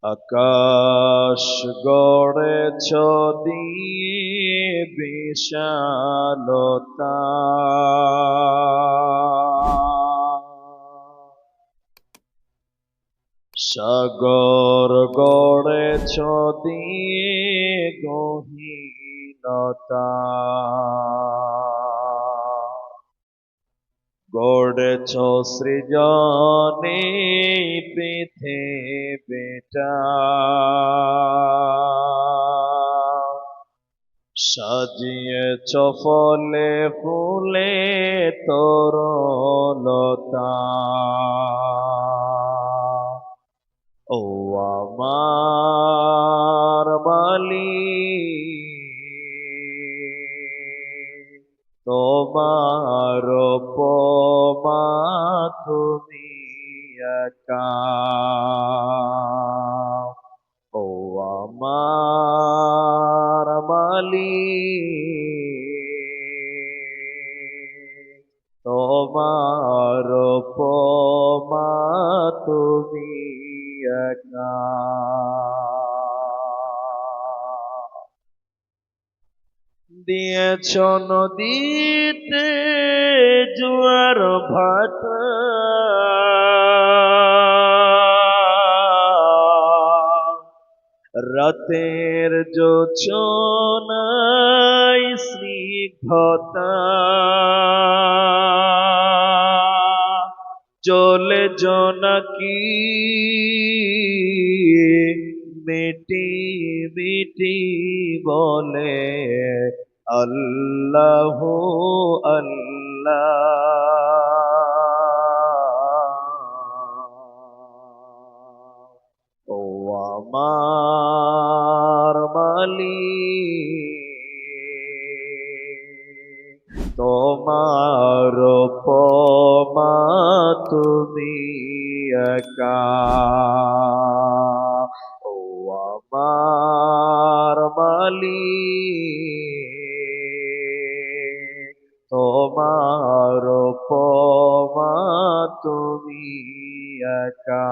আকাশ গড়েছ দিয়ে বিশালতা, সাগর গড়েছ দিয়ে গহীনতা, গড়েছ সৃজনে পৃথিবীটা, সাজিয়েছ ফলে ফুলে তরলতা। ও আমার মালিক, তোমার উপমা তুমি একা। ও আমার মালিক, তোমার উপমা তুমি একা। দিয়েছ নদীতে জোয়ার ভাটা, রাতের জোছনায় স্নিগ্ধতা, চলে জোনাকি মিটি মিটি বলে আল্লাহ আল্লাহ। ও আমার মালিক, তোমার উপমা তুমি একা। ও আমার মালিক, তোমার উপমা তুমি একা।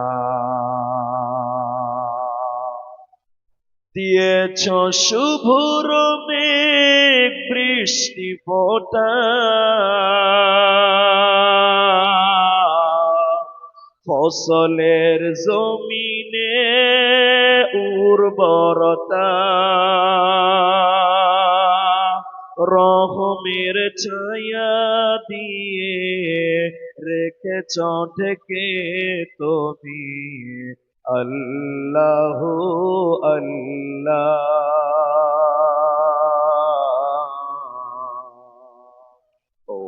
দিয়েছ শুভ্র মেঘ বৃষ্টি ফোঁটা, ফসলের জমিনে উর্বরতা, রহমের ছায়া দিয়ে রেখেছ ঢেকে তুমি আল্লাহ আল্লাহ। ও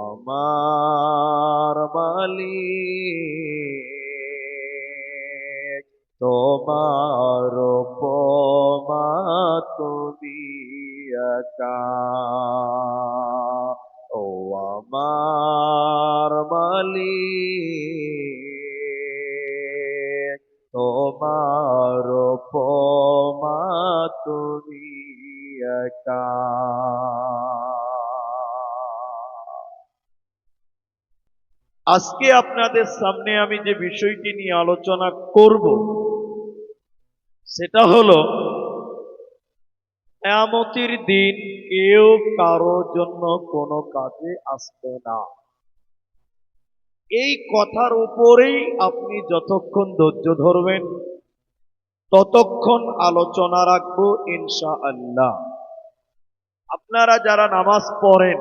আমার মালিক, তোমার উপমা তুমি একা। ও আমার মালিক, তোমার উপমা তুমি একা। আজকে আপনাদের সামনে আমি যে বিষয়টি নিয়ে আলোচনা করব সেটা হলো কিয়ামতের দিন কেউ কারোর জন্য কোনো কাজে আসবে না। এই কথার উপরেই আপনি যতক্ষণ ধৈর্য ধরবেন ততক্ষণ আলোচনা রাখবো ইনশাআল্লাহ। আপনারা যারা নামাজ পড়েন,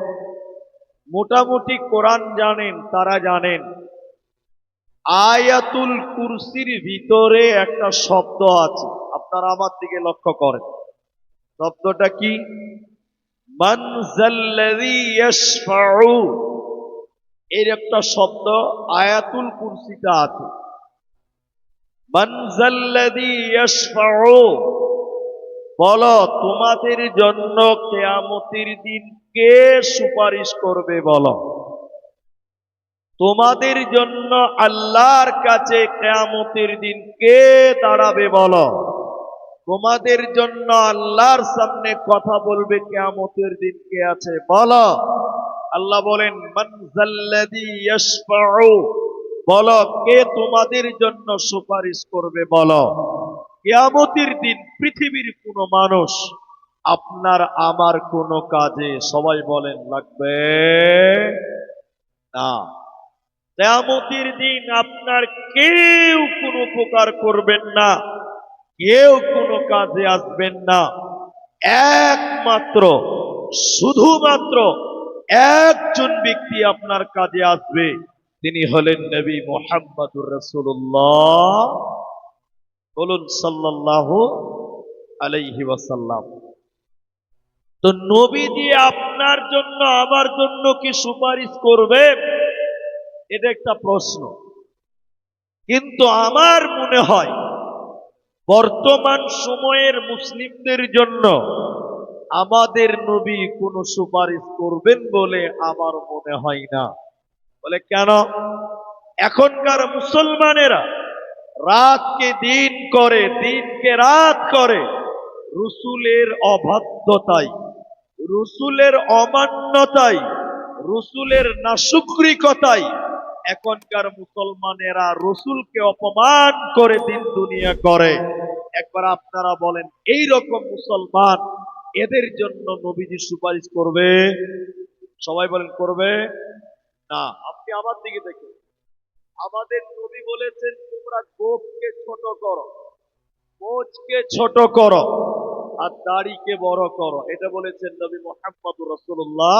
মোটামুটি কোরআন জানেন, তারা জানেন আয়াতুল কুরসির ভিতরে একটা শব্দ আছে। আপনারা আমার দিকে লক্ষ্য করেন, শব্দটা কি? মান যাল্লাযী ইয়াশফাউ, এর একটা শব্দ আয়াতুল কুরসিতে আছে। মান যাল্লাযী ইয়াশফাউ, বলো তোমাদের জন্য কিয়ামতের দিন কে সুপারিশ করবে? বলো তোমাদের জন্য আল্লাহর কাছে কিয়ামতের দিন কে দাঁড়াবে? বলো তোমাদের জন্য আল্লাহর সামনে কথা বলবে কিয়ামতের দিন কে আছে? বলো। আল্লাহ বলেন মান যাল্লাযী ইয়াশফাউ, বলো কে তোমাদের জন্য সুপারিশ করবে? বলো কিয়ামতের দিন পৃথিবীর কোনো মানুষ আপনার আমার কোনো কাজে, সবাই বলেন, লাগবে না। কিয়ামতের দিন আপনার কেউ কোনো উপকার করবেন না, কেউ কোনো কাজে আসবেন না। একমাত্র, শুধুমাত্র একজন ব্যক্তি আপনার কাজে আসবে, তিনি হলেন নবী মুহাম্মদুর রাসূলুল্লাহ। বলুন সাল্লাল্লাহু আলাইহি ওয়াসাল্লাম। তো নবী দিয়ে আপনার জন্য আমার জন্য কি সুপারিশ করবে? এটা একটা প্রশ্ন। কিন্তু আমার মনে হয় বর্তমান সময়ের মুসলিমদের জন্য আমাদের নবী কোনো সুপারিশ করবেন বলে আমার মনে হয় না। বলে কেন? এখনকার মুসলমানেরা রাতকে দিন করে, দিনকে রাত করে, রসুলের অবাধ্যতায়, রসুলের অমান্যতায়, রসুলের নাশুকরিকতায় এখনকার মুসলমানেরা রসুলকে অপমান করে দিন দুনিয়া করে। একবার আপনারা বলেন, এই রকম মুসলমান, এদের জন্য নবীজি সুপারিশ করবে? সবাই বলেন করবে না। আপনি আমার দিকে দেখুন, আমাদের নবী বলেছেন তোমরা গোফকে ছোট করো, মোচকে ছোট করো, আর দাড়িকে বড় করো। এটা বলেছেন নবী মুহাম্মদুর রাসূলুল্লাহ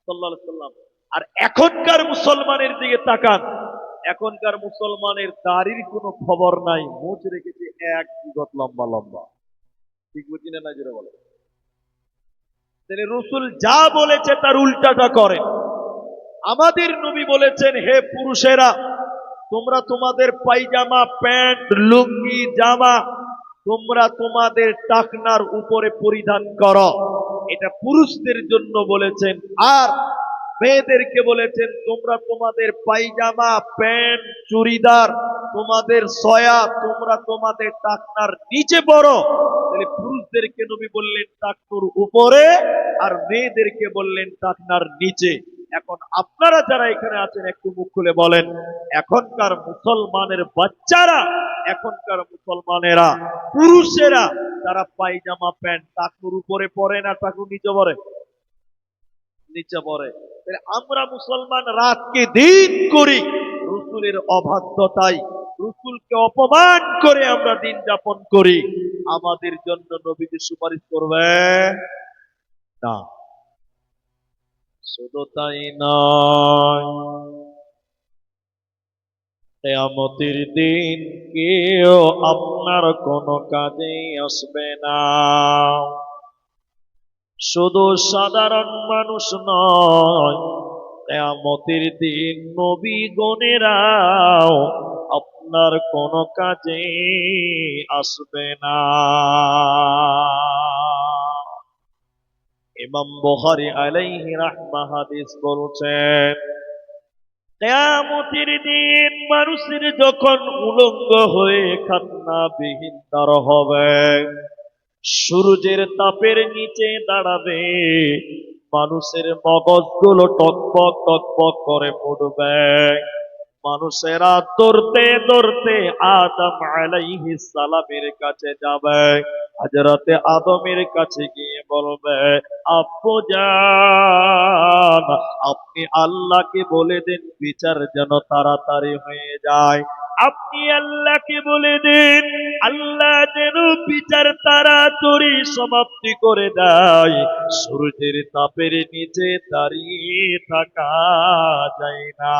সাল্লাল্লাহু আলাইহি ওয়াসাল্লাম। আর এখনকার মুসলমানের দিকে তাকান, এখনকার মুসলমানের দাড়ির কোনো খবর নাই, মোচ রেখেছে এক বিঘত লম্বা লম্বা। ঠিক বুঝি না? যেটা বলে, তাহলে রসুল যা বলেছে তার উল্টাটা করে। আমাদের নবী বলেছেন, হে পুরুষেরা, তোমরা তোমাদের পায়জামা, প্যান্ট, লুঙ্গি, জামা তোমরা তোমাদের টাকনার উপরে পরিধান করো। এটা পুরুষদের জন্য বলেছেন। আর মেয়েদেরকে বলেছেন, তোমরা তোমাদের পায়জামা, প্যান্ট, চুড়িদার, তোমাদের সয়া তোমরা তোমাদের টাকনার নিচে পরো। তাহলে পুরুষদেরকে নবী বললেন টাকনুর উপরে, আর মেয়েদেরকে বললেন টাকনার নিচে। এখন আপনারা যারা এখানে আছেন একটু মুখ খুলে বলেন, এখনকার মুসলমানের বাচ্চারা, এখনকার মুসলমানেরা, পুরুষেরা, তারা পায়জামা প্যান্ট টাকুর উপরে পরে না টাকুর নিচে পরে? নিচে পরে। আমরা মুসলমান রাতকে দিন করি রসুলের অবাধ্যতায়, রসুলকে অপমান করে আমরা দিন যাপন করি। আমাদের জন্য নবীজি সুপারিশ করবে না। শুধু তাই নয়, কিয়ামতের দিন কেউ আপনার কোনো কাজে আসবে না। শুধু সাধারণ মানুষ নয়, কিয়ামতের দিন নবীগণেরাও আপনার কোনো কাজে আসবে না। ইমাম বুখারী আলাইহি রাহমাহ হাদিস বলছেন, কিয়ামতের দিন মানুষের যখন উলঙ্গ হয়ে খাতনাবিহীন দাঁড় হবে, সূর্যের তাপের নিচে দাঁড়াবে, মানুষের মগজগুলো টকবক টকবক করে ফুটবে। মানুষেরা দৌড়তে দৌড়তে আদম আলাইহিস সালামের কাছে যাবে। হযরতে আদমের কাছে গিয়ে বলবে, আব্বু জান, আপনি আল্লাহকে বলে দেন বিচার যেন তাড়াতাড়ি হয়ে যায়। আপনি আল্লাহকে বলে দেন আল্লাহ যেন বিচার তাড়াতাড়ি সমাপ্তি করে দেয়। সূর্যের তাপের নিচে দাঁড়িয়ে থাকা যায় না।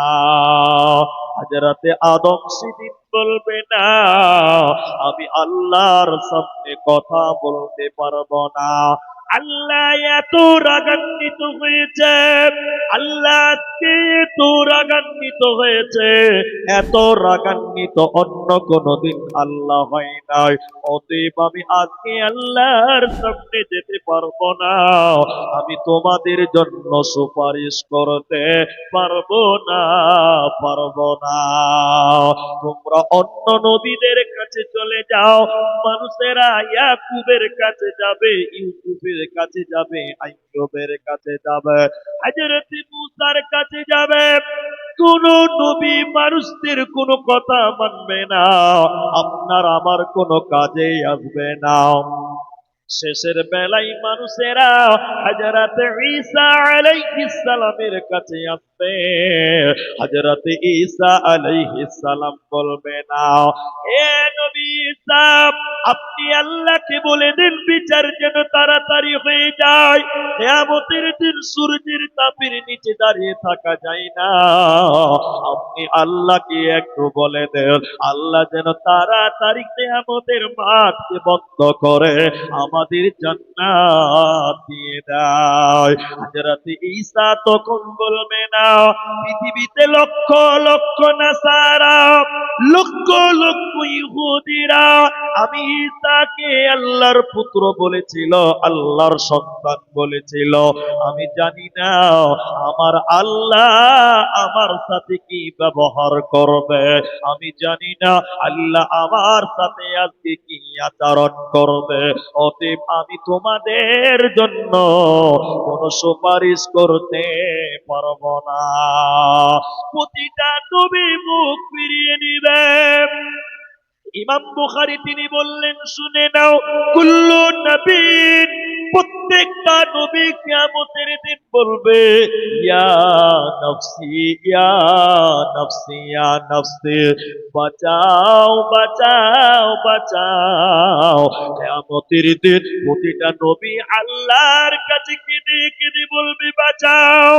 হযরতে আদম সেদিন বলবে, না, আমি আল্লাহর সামনে কথা বলতে পারবো না। আল্লাহ এত রাগান্বিত হয়েছে, আল্লাহ আজকে এত রাগান্বিত হয়েছে, এত রাগান্বিত অন্য কোনদিন আল্লাহ হয় নাই। অতএব আমি আজকে আল্লাহর সামনে যেতে পারবো না, আমি তোমাদের জন্য সুপারিশ করতে পারবো না, পারবো না। তোমরা অন্য নবীদের কাছে চলে যাও। মানুষেরা ইয়াকুবের কাছে যাবে, ইউসুফের কাছে যাবে, আইয়ুবের কাছে যাবে, হযরত মুসার কাছে যাবে, কোন নবী মানুষদের কোনো কথা মানবে না, আপনার আমার কোনো কাজে আসবে না। শেষের বেলায় মানুষেরা হযরত ঈসা আলাইহিস সালামের কাছে আসবে। হযরত ঈসা আলাইহিস সালাম বলবে না, হে নবী ঈসা, আপনি আল্লাহকে বলে দিন বিচার যেন তাড়াতাড়ি হয়ে যায়। কিয়ামতের দিন সূর্যের তাপের নিচে দাঁড়িয়ে থাকা যায় না। আপনি আল্লাহকে একটু বলে দেন, আল্লাহ যেন তাড়াতাড়ি কিয়ামতের মাঠকে বন্ধ করে আমাদের জান্নাত দিয়ে দেয়। হযরত ঈসা তখন বলবে না, পৃথিবীতে লক্ষ লক্ষ নাসারা, লক্ষ লক্ষ ইহুদিরা আমি ঈসাকে আল্লাহর পুত্র বলেছিল, আল্লাহর সন্তান বলেছিল। আমি জানি না আমার আল্লাহ আমার সাথে কি ব্যবহার করবে, আমি জানি না আল্লাহ আমার সাথে আজকে কি আচরণ করবে। অতএব আমি তোমাদের জন্য কোনো সুপারিশ করতে পারবো না। প্রতিটা নবী মুখ ফিরিয়ে নিবে। ইমাম বুখারী তিনি বললেন, শুনে নাও, কুল্লু নবীন, প্রত্যেকটা নবী কিয়ামতের দিন বলবে, ইয়া নফসি ইয়া নফসি ইয়া নফসি, বাঁচাও বাঁচাও বাঁচাও। কিয়ামতের দিন প্রতিটা নবী আল্লাহর কাছে কেঁদে কেঁদে বলবে, বাঁচাও।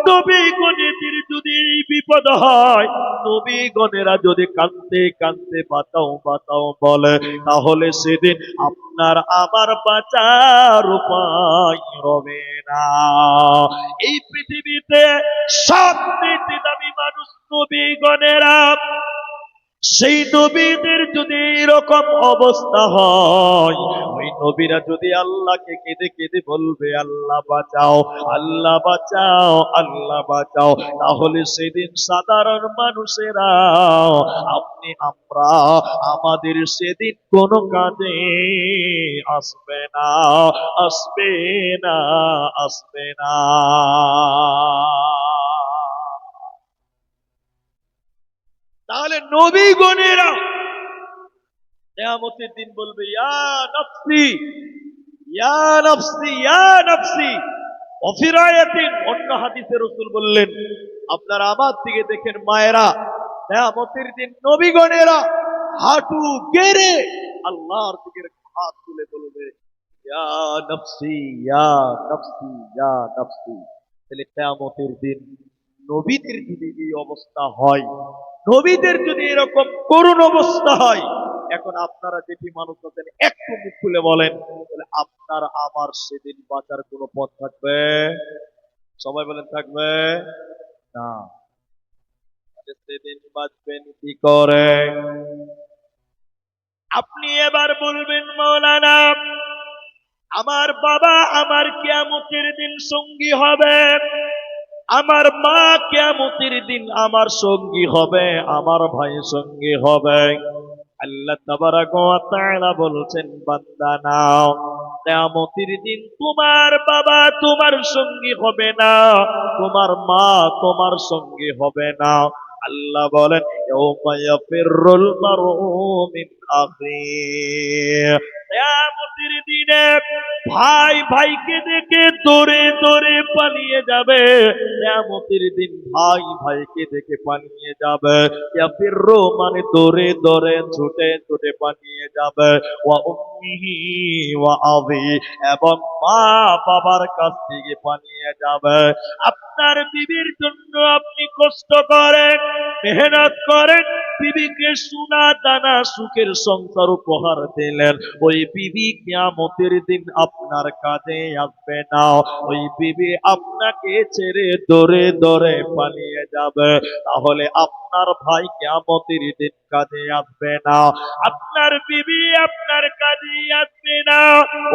নবীগণের যদি বিপদ হয়, নবীগণেরা যদি কাঁদতে কাঁদতে বাঁচাও বাঁচাও বলে, তাহলে সেদিন আপনার আমার বাঁচার উপায় হবে না। এই পৃথিবীতে সবচেয়ে দামি মানুষ নবীগণেরা। সেই নবীদের যদি এরকম অবস্থা হয়, ওই নবীরা যদি আল্লাহকে কেঁদে কেঁদে বলবে, আল্লাহ বাঁচাও আল্লাহ বাঁচাও আল্লাহ বাঁচাও, তাহলে সেদিন সাধারণ মানুষেরা আপনি আমরা আমাদের সেদিন কোনো কাজে আসবে না, আসবে না, আসবে না। তাহলে নবীগণেরা কিয়ামতের দিন বলবে, ইয়া নফসি ইয়া নফসি ইয়া নফসি। অফিরায়াতিন, অন্য হাদিসে রাসূল বললেন, আপনারা আমার দিকে দেখেন মায়েরা, কিয়ামতের দিন নবীগণেরা হাঁটু গেড়ে আল্লাহর দিকে হাত তুলে বলবে, ইয়া নফসি ইয়া নফসি ইয়া নফসি। তাহলে কিয়ামতের দিন নবীদের যদি এই অবস্থা হয়, নবীদের যদি এরকম করুণ অবস্থা হয়, এখন আপনারা যেটি মানুষ আছেন একটু মুখ খুলে বলেন, তাহলে আপনার আমার সেদিন বাঁচার কোনো পথ থাকবে? সবাই বলেন থাকবে না। সেদিন বাঁচবেন কি করে? আপনি এবার বলবেন, মাওলানা আমার বাবা আমার কিয়ামতের দিন সঙ্গী হবে, আমার মা কিয়ামতের দিন আমার সঙ্গী হবে, আমার ভাই সঙ্গী হবে। আল্লাহ তাবারাকা ওয়া তাআলা বলছেন, বান্দা নাও, কিয়ামতের দিন তোমার বাবা তোমার সঙ্গী হবে না, তোমার মা তোমার সঙ্গী হবে না। আল্লাহ বলেন, ইয়াউমা ইয়াফিরুল মারউ মিন আখিহি, কিয়ামতের দিনে ভাই ভাইকে দেখে দৌড়ে দৌড়ে পালিয়ে যাবে। কিয়ামতের দিন ভাই ভাইকে দেখে পালিয়ে যাবে। ইয়াফিরু মানে দৌড়ে দৌড়ে ছুটে ছুটে পালিয়ে যাবে। ওয়া উম্মিহি ওয়া আবি, এবং মা বাবার কাছ থেকে পালিয়ে যাবে। আপনার বিবির জন্য আপনি কষ্ট করেন, মেহনত করেন, বিবিকে সোনা দানা সুখের সংসার উপহার দিলেন, ওই বিবি কিয়ামতের দিন আপনার কাজে আসবে না। ওই বিবি আপনাকে ছেড়ে দৌড়ে দৌড়ে পালিয়ে যাবে। তাহলে আপনার ভাই কিয়ামতের দিন কাজে আসবে না, আপনার বিবি আপনার কাজে আসবে না।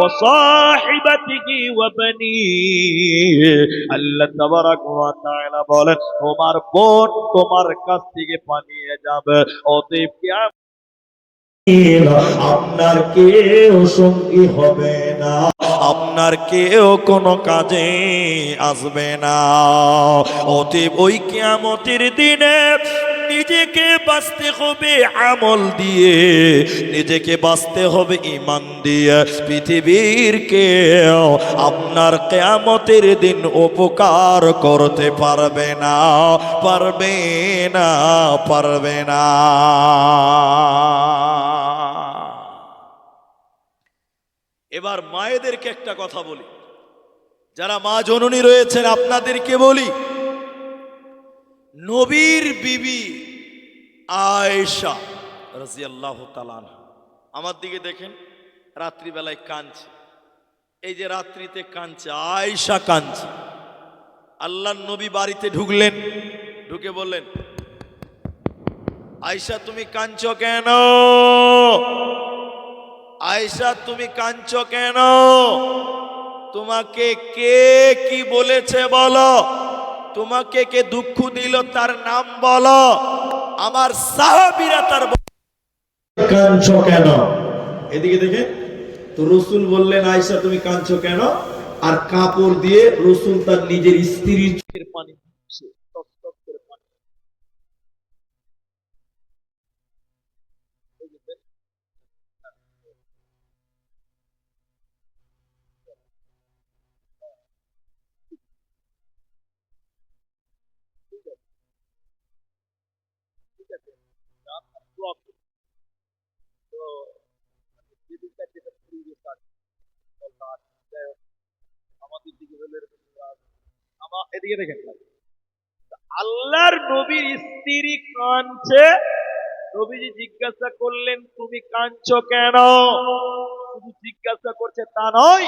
ও সাহিবাতিহি ওয়া বানি, আল্লাহ তাবারাকা ওয়া তাআলা বলেন, তোমার বোন তোমার কাছ থেকে পালিয়ে যাবে। অতএব আপনার কেউ সঙ্গী হবে না, আপনার কেউ কোনো কাজে আসবে না। অতএব ওই কিয়ামতের দিনে নিজেকে বাঁচতে হবে আমল দিয়ে, নিজেকে বাঁচতে হবে ঈমান দিয়ে। পৃথিবীর কেউ আপনার কিয়ামতের দিন উপকার করতে পারবে না, পারবে না, পারবে না। এবার মায়েদেরকে একটা কথা বলি, যারা মা জননী রয়েছেন আপনাদেরকে বলি, নবীর বিবি আয়েশা রাদিয়াল্লাহু তাআলা আনহা, আমার দিকে দেখেন, রাত্রিবেলায় কাঁদছে। এই যে রাত্রিতে কাঁদছে, আয়েশা কাঁদছে। আল্লাহর নবী বাড়িতে ঢুকলেন, ঢুকে বললেন, আয়েশা তুমি কাঁদছো কেন? আয়েশা তুমি কাঁদছো কেন? তোমাকে কে কি বলেছে বলো, তোমাকে কে দুঃখ দিল তার নাম বলো। আমার সাহাবীরা তার কাঁদছো কেন? এদিকে দেখেন তো, রসুল বললেন আয়েশা তুমি কাঁদছো কেন? আর কাপড় দিয়ে রসুল তার নিজের স্ত্রীর চোখের পানি মুছছে, টপটপ করে পানি। ঠিক আছে, তো যেদিকটা যেটা পরিবেশ আছে, আমাদের দিকে হলে এদিকে দেখেন, আল্লাহর নবীর স্ত্রী কাঁদছে। নবীজি জিজ্ঞাসা করলেন তুমি কাঁদছো কেন? শুধু জিজ্ঞাসা করছে তা নয়,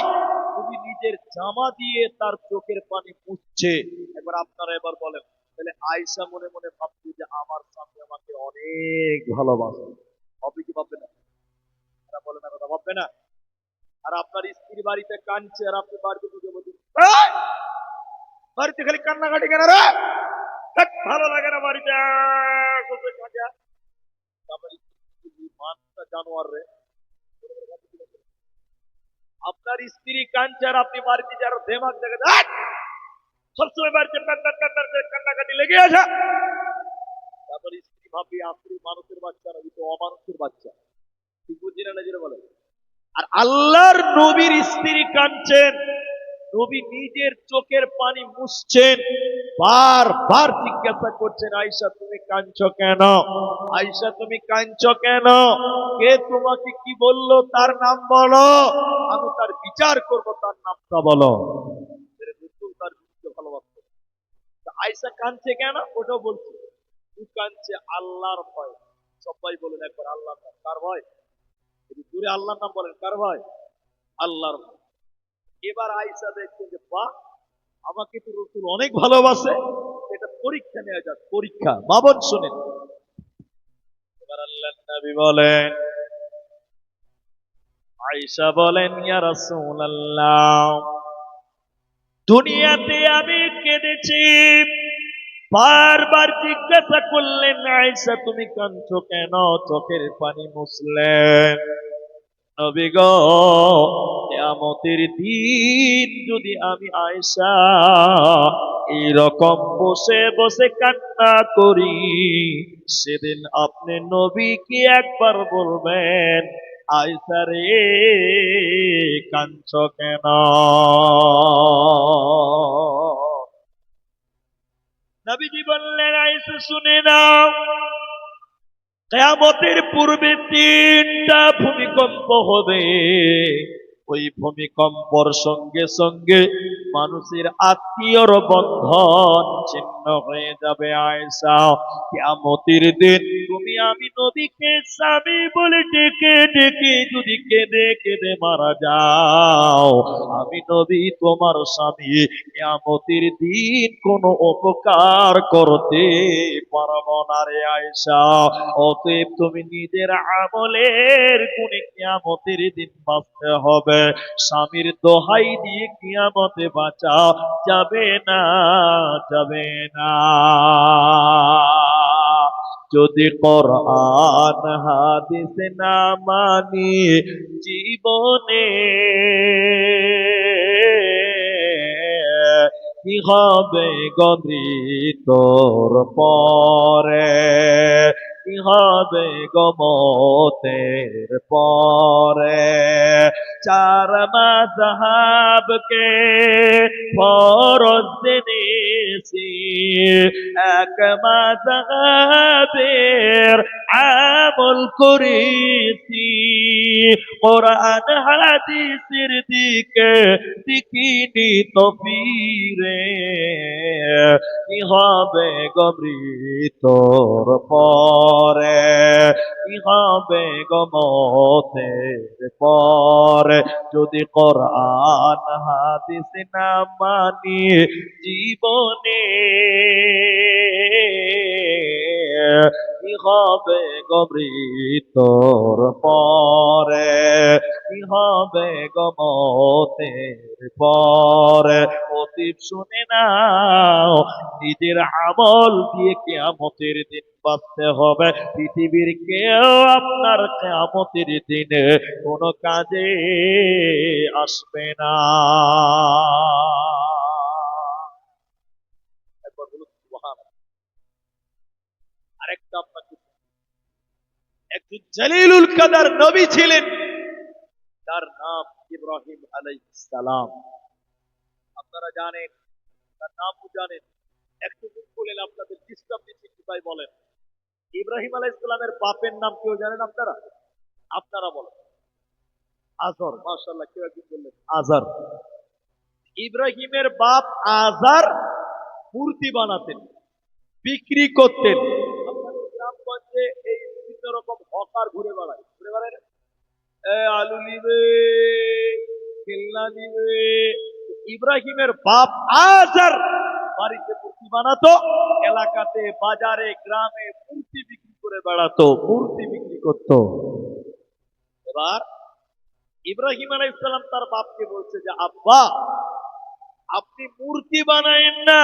নবী নিজের জামা দিয়ে তার চোখের পানি মুছছে। এবার আপনারা এবার বলেন, তাহলে আয়েশা মনে মনে ভাবছে যে আমার স্বামী আমাকে অনেক ভালোবাসে, হবে কি ভাববে না? তারা বলে না, কথা ভাববে না? আর আপনার স্ত্রী বাড়িতে কাঁদছে, আর আপনি বাড়িতে ঢুকে বলছেন "এই, বাড়িতে খালি কান্নাকাটি কেন রে? ধ্যাৎ, ভালো লাগে না বাড়িতে বসে কাঁদে।" আমার স্ত্রী মানটা জানোয়ার রে। আপনার স্ত্রী কাঁদছে আর আপনি বাড়িতে যার দেমাগ দেখে সবসময় বাড়িতে কান্নাকাটি লেগে আছে। তারপর স্ত্রী ভাবি আসলে মানুষের বাচ্চা না, কিন্তু অমানুষের বাচ্চা। ঠিক বুঝছি না, যেটা বলে। আর আল্লাহর নবীর স্ত্রী কাঁদছেন, নবী নিজের চোখের পানি মুছছেন, বারবার জিজ্ঞাসা করছেন আয়েশা তুমি কাঁদছো কেন? আয়েশা তুমি কাঁদছো কেন? কে তোমাকে কি বললো তার নাম বলো, আমি তার বিচার করব, তার নামটা বলো। রসূল তার বিরুদ্ধে ভালোবাসতো। আয়েশা কাঁদছে কেন ওটাও বলছে। তুই কাঁদছে আল্লাহর ভয়। সবাই বলেন একবার আল্লাহর নাম। কার ভয়? দূরে আল্লাহর নাম বলেন, কার ভয়? আল্লাহর ভয়। এবার আয়েশা দেখছেন যে বাহ, আমাকে তো রসুল অনেক ভালোবাসে, এটা পরীক্ষা নেওয়া যাক, পরীক্ষা। বাবন শুনেন, এবার আল্লাহর নবী বলেন, আয়েশা বলেন ইয়া রাসূলুল্লাহ, দুনিয়াতে আমি কেঁদেছি। বারবার জিজ্ঞাসা করলেন আয়েশা তুমি কাঁদছো কেন? চোখের পানি মুছলেন। নবী গো, কিয়ামতের দিন যদি আমি আয়েশা এইরকম বসে বসে কান্না করি, সেদিন আপনি নবী কি একবার বলবেন আয়েশা রে কাঁদছো কেন? নবীজি বললেন আয়েশা শুনে নাও, কিয়ামতের পূর্বে 3টা ভূমিকম্প হবে। ওই ভূমিকম্পর সঙ্গে সঙ্গে মানুষের আত্মীয়র বন্ধন ছিন্ন হয়ে যাবে। আয়েশা, কিয়ামতের দিন তুমি আমি নবীকে স্বামী বলে ডেকে ডেকে যদি কেঁদে কেঁদে মারা যাও, আমি নবী তোমার স্বামী কিয়ামতের দিন কোনো উপকার করতে পারবো না রে আয়েশা। অতএব তুমি নিজের আমলের গুণে কিয়ামতের দিন বাঁচতে হবে। স্বামীর দোহাই দিয়ে কিয়ামতে বাঁচা যাবে না, যাবে না। যদি কোরআন হাদিস না মানি জীবনে, কি হবে গমৃতর পরে, কি হবে গমতের পরে। চার মাযহাবকে ফরজ জেনেছি, এক মাযহাবের আমল করেছি, কোরআন হাদিসের দিকে দেখিনি তো ফিরে, কি হবে গমৃতর পরে, কি হবে গমতের পরে। যদি কোরআন হাদিস না মানি জীবনে, কি হবে গমৃতর পরে, কি হবে গমতের পরে। অতীত শুনে নাও, নিজের আমল দিয়ে কিয়ামতের দিন বাঁচতে হবে। পৃথিবীর কেউ আপনার কিয়ামতের দিনে কোনো কাজে আসবে না। একবার বলুন সুবহানাল্লাহ। আরেকটা আপনাকে, একজন জলিলুল কদর নবী ছিলেন, তার নাম ইব্রাহিম আলাইহিস সালাম। আপনারা জানেন, তার নামও জানেন, একটু মুখ বলেন, আপনাদের ডিস্টার্ব দিচ্ছি কি ভাই বলেন। ইব্রাহিম আলাইহিস সালামের বাপের নাম কেউ জানেন আপনারা? আপনারা বলেন। আজর। মাশাআল্লাহ, কেউ একজন বললেন আজর। ইব্রাহিমের বাপ আজার মূর্তি বানাতেন, বিক্রি করতেন। আপনাদের গ্রামগঞ্জে এই বিভিন্ন রকম হকার ঘুরে বেড়ায়, ঘুরে বেড়ায় না? আলু নিবে, খেলনা নিবে। ইব্রাহিমের বাপ আজার বাড়িতে মূর্তি বানাতো, এলাকাতে বাজারে গ্রামে মূর্তি বিক্রি করে বেড়াতো, মূর্তি বিক্রি করতো। এবার ইব্রাহিম আলাইহিস সালাম তার বাপকে বলছে যে, আব্বা আপনি মূর্তি বানায়েন না,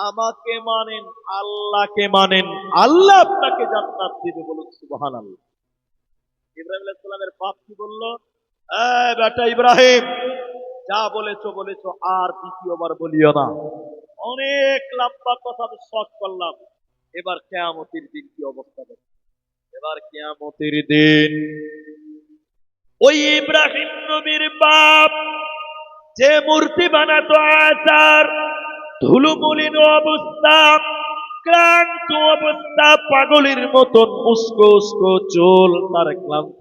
আমাকে মানেন, আল্লাহকে মানেন, আল্লাহ আপনাকে জান্নাত দিবে। বলুন সুবহানাল্লাহ। ইব্রাহিম আলাইহিস সালামের বাপ কি বলল? বেটা ইব্রাহিম, যা বলেছো বলেছো, আর দ্বিতীয়বার বলিও না। অনেক লম্বা কথা আমি শর্ট করলাম। এবার কিয়ামতের দিন কি অবস্থা হবে? এবার কিয়ামতের দিন ওই ইব্রাহিম নবীর বাপ যে মূর্তি বানাতো আজার, ধুলোমলিন অবস্থা, ক্লান্ত অবস্থা, পাগলের মতন উস্কো উস্কো চুল, তার ক্লান্ত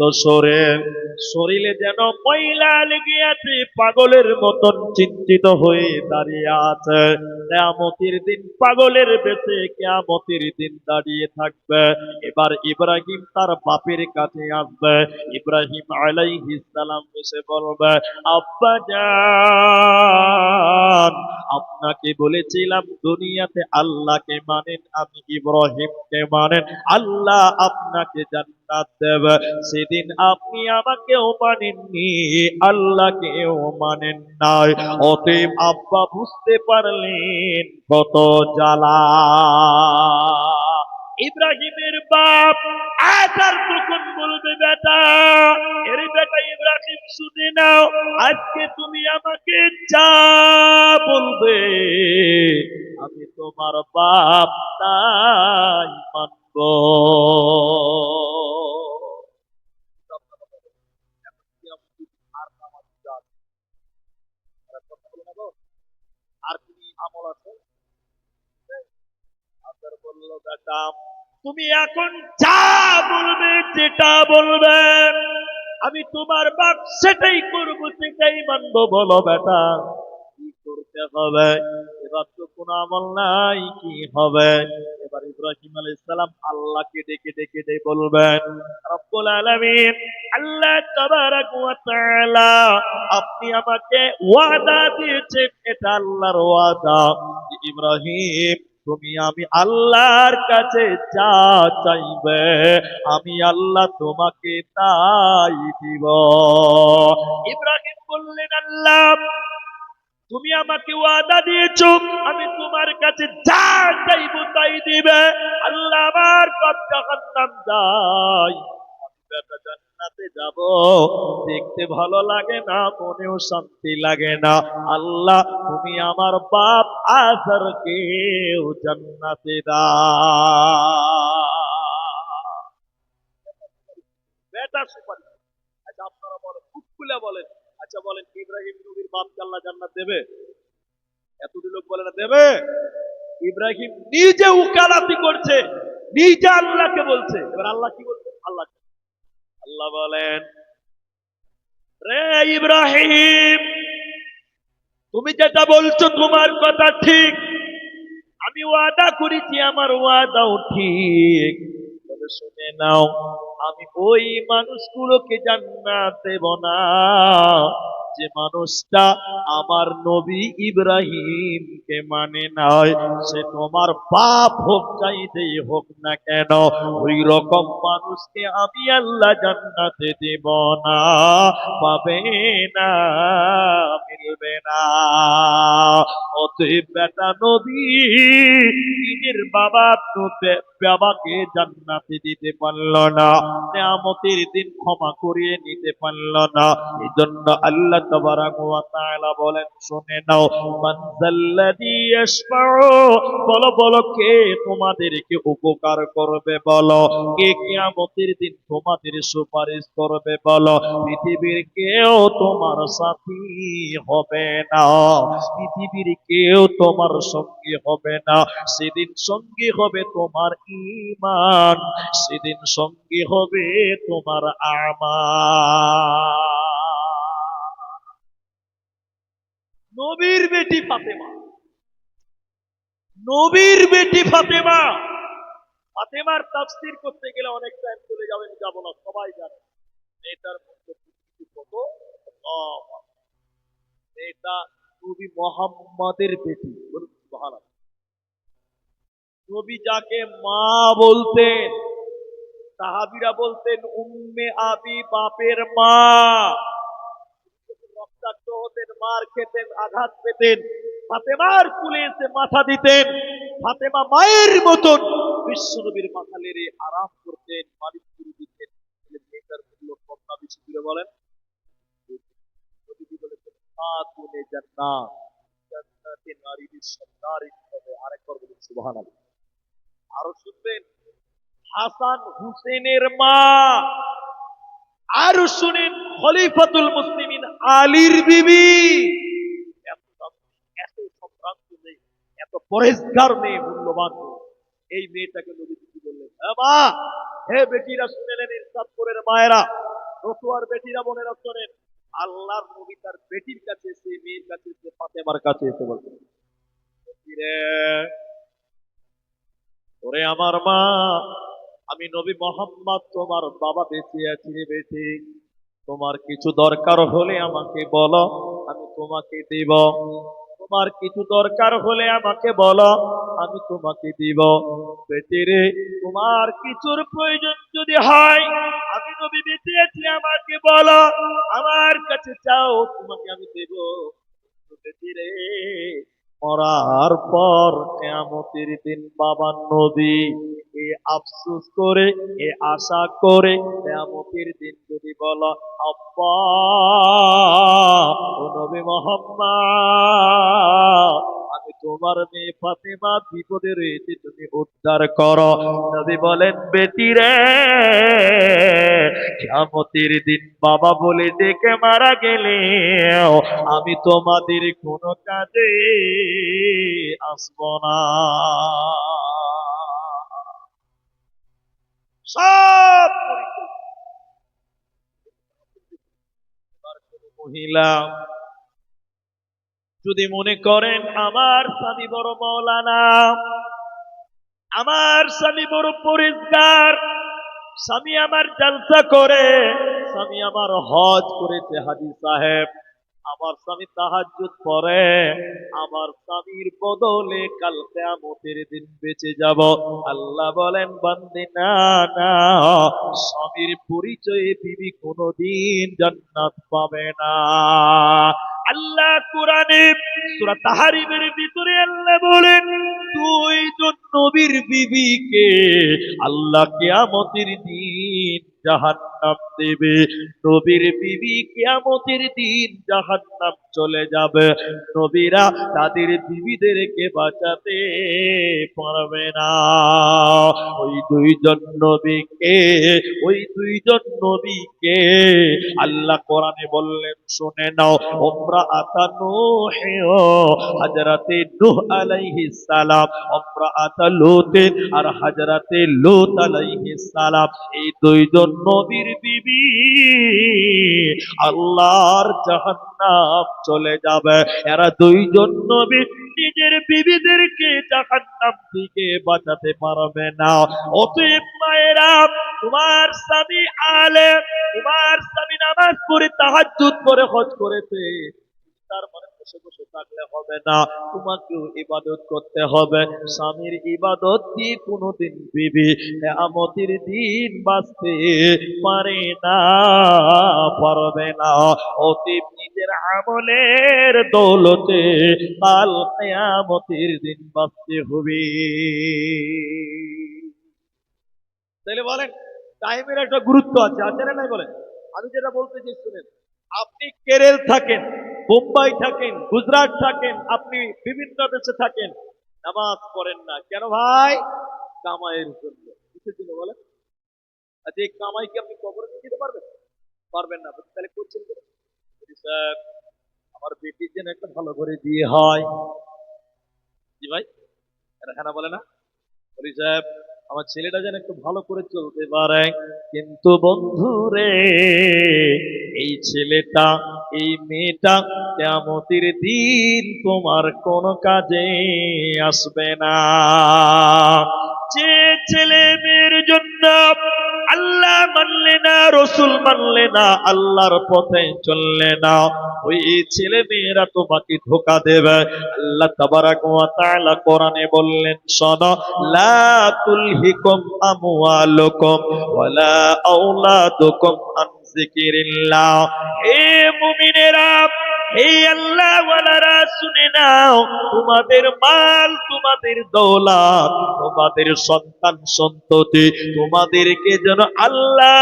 শরীরে যেন ময়লা লেগে আছে, পাগলের মতন চিন্তিত হয়ে দাঁড়িয়ে আছে। কিয়ামতের দিন পাগলের বেশে কিয়ামতের দিন দাঁড়িয়ে থাকবে। এবার ইব্রাহিম তার বাপের কাছে আসবে। ইব্রাহিম আলাইহিস সালাম এসে বলবে, আব্বা জান, আপনাকে বলেছিলাম দুনিয়াতে আল্লাহকে মানেন, আমি ইব্রাহিমকে মানেন, আল্লাহ আপনাকে জান্নাত দেবে। সেদিন আপনি আমাকেও মানেননি, আল্লাহকেও মানেন নাই। অতএব আব্বা বুঝতে পারলেন কত জ্বালা। ইব্রাহিমের বাপ আজার তখন বলবে, বেটা, এর বেটা ইব্রাহিম শুনে নাও, আজকে তুমি আমাকে যা বলবে আমি তোমার বাপ তাই মানব। আর তুমি আমল আছে? আজার বলল, বেটা তুমি এখন যা বলবে, যেটা বলবে আমি তোমার বাপ সেটাই করব, সেটাই মানবো। বলো বেটা কি করতে হবে? এবার তো কোনো আমল নাই, কি হবে? এবার ইব্রাহিম আলাইহিস সালাম আল্লাহকে ডেকে ডেকে বলবেন, রব্বুল আলামিন, আল্লাহ তাবারাক ওয়া তাআলা, আপনি আমাকে ওয়াদা দিয়েছেন, এটা আল্লাহর ওয়াদা, ইব্রাহিম তুমি আমি আল্লাহর কাছে যা চাইবে আমি আল্লাহ তোমাকে তাই দিব। ইব্রাহিম বললেন, আল্লাহ তুমি আমাকে ওয়াদা দিয়েছো আমি তোমার কাছে যা চাইবো তাই দিবে। আল্লাহ আমার কত জাহান্নাম যাই, আমি বেটা জান্নাতে যাব, দেখতে ভালো লাগে না, মনেও শান্তি লাগে না। আল্লাহ তুমি আমার বাপ আজরকেও জান্নাতে দাও। বেটা সুপারিশ। আচ্ছা আপনারা বলেন, খুব খুলে বলেন, আচ্ছা বলেন ইব্রাহিম নবীর বাপকে আল্লাহ জান্নাত দেবে? এতটি লোক বলে না দেবে। ইব্রাহিম নিজে উকালাতি করছে, নিজে আল্লাহকে বলছে। এবার আল্লাহ কি বলছে? আল্লাহ আল্লাহ বলেন, রে ইব্রাহিম, তুমি যেটা বলছো তোমার কথা ঠিক, আমি ওয়াদা করেছি, আমার ওয়াদাও ঠিক। তবে শুনে নাও, আমি ওই মানুষগুলোকে জান্নাত দেব না যে মানুষটা আমার নবী ইব্রাহিমকে মানে নয়। সে তোমার বাপ হোক চাইতেই হোক না কেন, ওই রকম মানুষকে আমি আল্লাহ জান্নাতে দেব না, পাবে না, মিলবে না। অতএব বেটা নবী নিজের বাবাকে জান্নাতে দিতে পারল না, কিয়ামতের দিন ক্ষমা করিয়ে নিতে পারল না। এই জন্য আল্লাহ তাবারাক ওয়া তাআলা বলেন, শুনে নাও, মান যাল্লাযী ইয়াশফাউ, বলো বলো কে তোমাদেরকে উপকার করবে, বলো কে কিয়ামতের দিন তোমাদের সুপারিশ করবে, বলো। পৃথিবীর কেউ তোমার সাথী হবে না, পৃথিবীর কেউ তোমার সঙ্গী হবে না। সেদিন সঙ্গী হবে তোমার ঈমান, সেদিন সঙ্গী হবে তোমার আমাল। নবীর বেটি ফাতেমা, নবীর বেটি ফাতেমা। ফাতেমার তাফসীর করতে গেলে অনেক টাইম চলে যাবে, আমি যাব না, সবাই জানে। এটার মধ্যে কিছু কত, এটা নবী মুহাম্মাদের বেটি। বলুন সুবহানাল্লাহ। নবী যাকে মা বলতেন, সাহাবীরা বলতেন উম্মে আবি, বাপের মা। রক্তাক্ত হতেন, মার খেতেন, আঘাত পেতেন, ফাতেমার কুলে এসে মাথা দিতেন। ফাতেমা মায়ের মতন বিশ্বনবীর মাথা লেড়ে আরাম করতেন, মালিশ করে দিতেন। এটার মূল্য কম না বেশি করে বলেন? নবীজি বলেছেন খাতুনে জান্নাত, জান্নাতে নারীদের সর্দারি হবে। আরেকবার বলুন সুবহানাল্লাহ। আরো শুনবেন, হাসান হুসেনের মা। আর শুনেন, খলিফাতুল মুসলিমিন আলীর বিবি। এত সম্ভ্রান্ত মেয়ে, এত পরেশগার মেয়ে, মূল্যবান মেয়ে। এই মেয়েটাকে নবীজি কি বললেন? মা, হে বেটিরা শুনে নেন, ইরশাদপুরের মায়েরা, রতুয়ার বেটিরা, বোনেরা শোনেন। আল্লাহর নবী তার বেটির কাছে এসে, মেয়ের কাছে এসে, ফাতেমার কাছে এসে বলতেন, রে ওরে আমার মা, আমি নবী মোহাম্মদ তোমার বাবা বেঁচে আছি রে বেটি, তোমার কিছু দরকার হলে আমাকে বলো, আমি তোমাকে দিব। তোমার কিছু দরকার হলে আমাকে বলো, আমি তোমাকে দিব। বেটি রে, তোমার কিছুর প্রয়োজন যদি হয়, আমি নবী বেঁচে আছি, আমাকে বলো, আমার কাছে চাও, তোমাকে আমি দেব। বেটি রে, মরার পর কিয়ামতের দিন বাবা নবী এ আফসোস করে, এ আশা করে, কিয়ামতের দিন যদি বলো, আব্বা ও নবী মুহাম্মদ, আমি তোমার মেয়ে ফাতেমা বিপদে রয়েছে, তুমি উদ্ধার করো। নবী বলেন, বেটি রে, কিয়ামতের দিন বাবা বলে ডেকে মারা গেলে আমি তোমাদের কোনো কাজে আসব না। সব মহিলা যদি মনে করেন আমার স্বামী বড় মৌলানা, আমার স্বামী বড় পরিষ্কার, স্বামী আমার জলসা করে, স্বামী আমার হজ করেছে হাজী সাহেব, আমার স্বামী তাহাজ্জুদ পড়ে, আমার স্বামীর বদলে কাল কিয়ামতের দিন বেঁচে যাব। আল্লাহ বলেন, বান্দে না না, স্বামীর পরিচয়ে বিবি কোনদিন জান্নাত পাবে না। আল্লাহ কোরআনে সূরা তাহরিমের ভিতরে আল্লাহ বলেন, দুইজন নবীর বিবিকে আল্লাহ কিয়ামতের দিন জাহান্নাম দেবে। নবীর বিবি কিয়ামতের দিন জাহান্নাম চলে যাবে, নবীরা তাদের বিবিদেরকে বাঁচাতে পারবে না। ওই দুইজন নবীকে ওই দুইজন নবীকে আল্লাহ কোরআনে বললেন, শুনে নাও, উমরাআতা নূহ, হযরতে নূহ আলাইহিস সালাম, উমরাআতা লূত আর হযরতে লূত আলাইহিস সালাম, এই দুইজন নবীর বিবি আল্লাহর জাহান্নাম চলে যাবে। এরা দুইজন নবী নিজের বিবিদেরকে জাহান্নাম থেকে বাঁচাতে পারবে না। অতএব মায়েরা, তোমার স্বামী আলেম, তোমার স্বামী নামাজ পড়ে তাহাজ্জুদ করে হজ করেছে, তার মানে বসে বসে থাকলে হবে না, তোমাকেও ইবাদত করতে হবে। স্বামীর ইবাদত দিয়ে কোনোদিন বিবি কিয়ামতের দিন বাঁচতে পারে না, পারবে না। অতএব নিজের আমলের দৌলতে কাল কিয়ামতের দিন বাঁচতে হবে। তাহলে বলেন, টাইমের একটা গুরুত্ব আছে, আছে না নাই বলেন? আমি যেটা বলতে চাই শুনেন, আপনি কেরল থাকেন, মুম্বাই থাকেন, গুজরাট থাকেন, আপনি বিভিন্ন দেশে থাকেন, নামাজ পড়েন না কেন ভাই? কামাইয়ের জন্য। কিসের জন্য বলেন? আচ্ছা, এই কামাই কি আপনি কবরে নিয়ে যেতে পারবেন? পারবেন না। তাহলে করছেন কি? স্যার, আমার বেটির যেন একটা ভালো করে বিয়ে হয়। জি ভাই, এটা হ্যাঁ বলে না? বলি সাহেব, আমার ছেলেটা যেন একটু ভালো করে চলতে পারে। কিন্তু বন্ধু রে, এই ছেলেটা, এই মেয়েটা কিয়ামতের দিন তোমার কোনো কাজে আসবে না। যে ছেলে মেয়ের জন্য আল্লাহ মানলে না, রসুল মানলে না, আল্লাহর পথে চললে না, ওই ছেলে মেয়েরা তোমাকে ধোঁকা দেবে। আল্লাহ তাবারাক ওয়া তাআলা কোরআনে বললেন, শোনো, লা তুলহিকুম আমওয়ালুকুম ওয়ালা আওলাদুকুম আন যিকিরিল্লাহ। হে মুমিনেরা, হে আল্লাহ ওয়ালারা, শুনে নাও, তোমাদের মাল, তোমাদের দৌলত, তোমাদের সন্তান সন্ততি তোমাদেরকে যেন আল্লাহ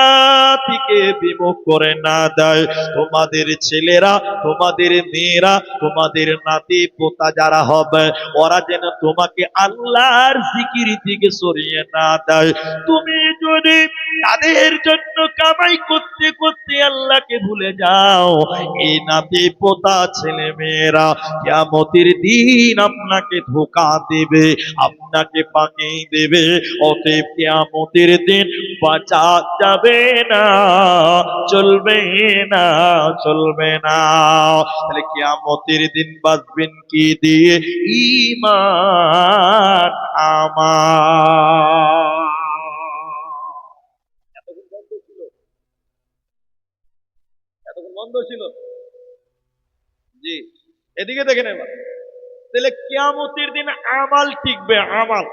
থেকে বিমুখ করে না দেয়। তোমাদের ছেলেরা, তোমাদের মেয়েরা, তোমাদের নাতি পোতা যারা হবে, ওরা যেন তোমাকে আল্লাহর জিকির থেকে সরিয়ে না দেয়। তুমি যদি তাদের জন্য কামাই করতে করতে আল্লাহকে ভুলে যাও, এই নাতি পোতা ছেলে মেয়েরা কিয়ামতের দিন আপনাকে ধোঁকা দেবে, আপনাকে ফাঁকি দেবে। অতএব কিয়ামতের দিন বাঁচা যাবে না, চলবে না, চলবে না। তাহলে কিয়ামতের দিন বাঁচবেন কি দিয়ে? ঈমান আমার। এতক্ষণ বন্ধ ছিল, এতক্ষণ বন্ধ ছিল। জি, এদিকে দেখেন এবার। তাহলে কিয়ামতের দিন আমাল টিকবে, আমাল।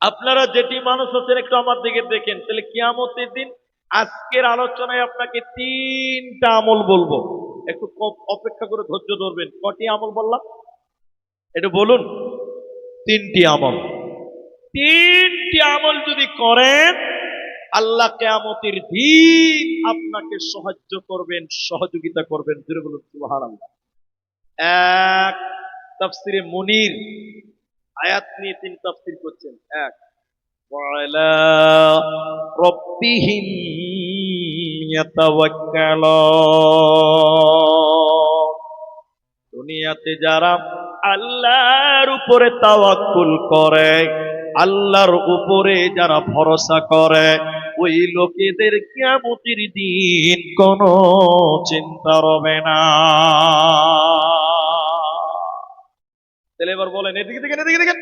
আপনারা যেটি মানুষ আছেন একটু আমার দিকে দেখেন। তাহলে কিয়ামতের দিন আজকের আলোচনায় আপনাকে তিনটা আমল বলবো, একটু অপেক্ষা করে ধৈর্য ধরবেন। কটি আমল বললাম একটু বলুন? তিনটি আমল। তিনটি আমল যদি করেন, আল্লাহ কিয়ামতের দিন আপনাকে সাহায্য করবেন, সহযোগিতা করবেন। জোরে বলুন সুবহানাল্লাহ। এক, তাফসিরে মুনির আয়াত নিয়ে তিনি তাফসির করছেন। এক, ওয়ালা রাব্বিহিম ইয়াতাওয়াক্কালুন। দুনিয়াতে যারা আল্লাহর উপরে তাওয়াক্কুল করে, আল্লাহর উপরে যারা ভরসা করে, ওই লোকেদের কিয়ামতের দিন কোনো চিন্তা রবে না। তাহলে এবার বলেন, এদিকে দেখেন, এদিকে দেখেন।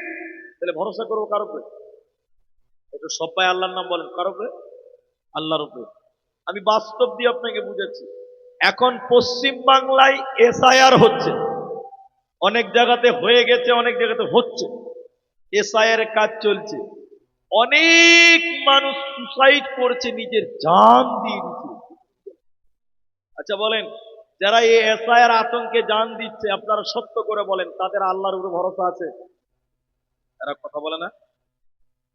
তাহলে ভরসা করবো কার উপরে? একটু সবাই আল্লাহর নাম বলেন। কার উপরে? আল্লাহর উপরে। আমি বাস্তব দিয়ে আপনাকে বুঝাচ্ছি। এখন পশ্চিম বাংলায় এসআইআর হচ্ছে, অনেক জায়গাতে হয়ে গেছে, অনেক জায়গাতে হচ্ছে। এসআইআর এর কাজ চলছে। অনেক মানুষ সুসাইড করছে, নিজের জান দিয়ে দিচ্ছে। আচ্ছা বলেন, যারা এই এসআইআর আতঙ্কে জান দিচ্ছে, আপনারা সত্য করে বলেন তাদের আল্লাহর উপর ভরসা আছে? এরা কথা বলে না?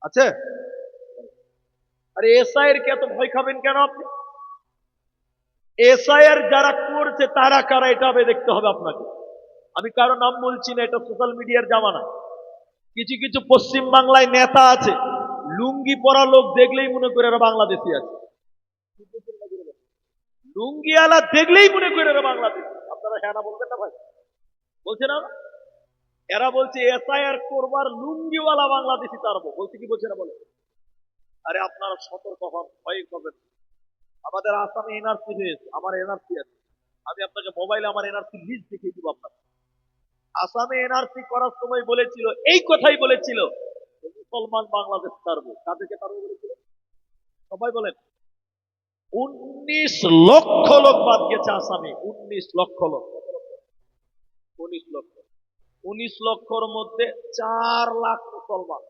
আছে? আরে এসআইআর কে এত ভয় খাবেন কেন আপনি? এসআইআর যারা করছে তারা কারা এটা হবে দেখতে হবে আপনাকে। আমি কারো নাম বলছি না, এটা সোশ্যাল মিডিয়ার জামানা। কিছু কিছু পশ্চিম বাংলায় নেতা আছে, লুঙ্গি পরা লোক দেখলেই মনে করে এরা বাংলাদেশি আছে। লুঙ্গিওয়ালা দেখলেই মনে করে এরা বাংলাদেশি। আপনারা হ্যাঁ না বলবেন না ভাই? বলছে না? এরা বলছে এসআইআর করবার লুঙ্গিওয়ালা বাংলাদেশি তারবো, বলছে কি বলছে না বলে? আরে আপনারা সতর্ক হন, ভয় করবেন। আমাদের আসামে এনআরসি হয়েছে, আমার এনআরসি আছে, আমি আপনাকে মোবাইলে আমার এনআরসি লিস্ট দেখিয়ে দিব আপনাকে। আসামে এনআরসি করার সময় বলেছিল, এই কথাই বলেছিল, মুসলমান বাংলাদেশ ছাড়বো। কাদেরকে ছাড়বো বলেছিল? সবাই বলেন। 19 লক্ষ লোক বাদ গেছে আসামে, 19 লক্ষ লোক। 19 লক্ষ, 19 লক্ষর মধ্যে 4 লাখ মুসলমান।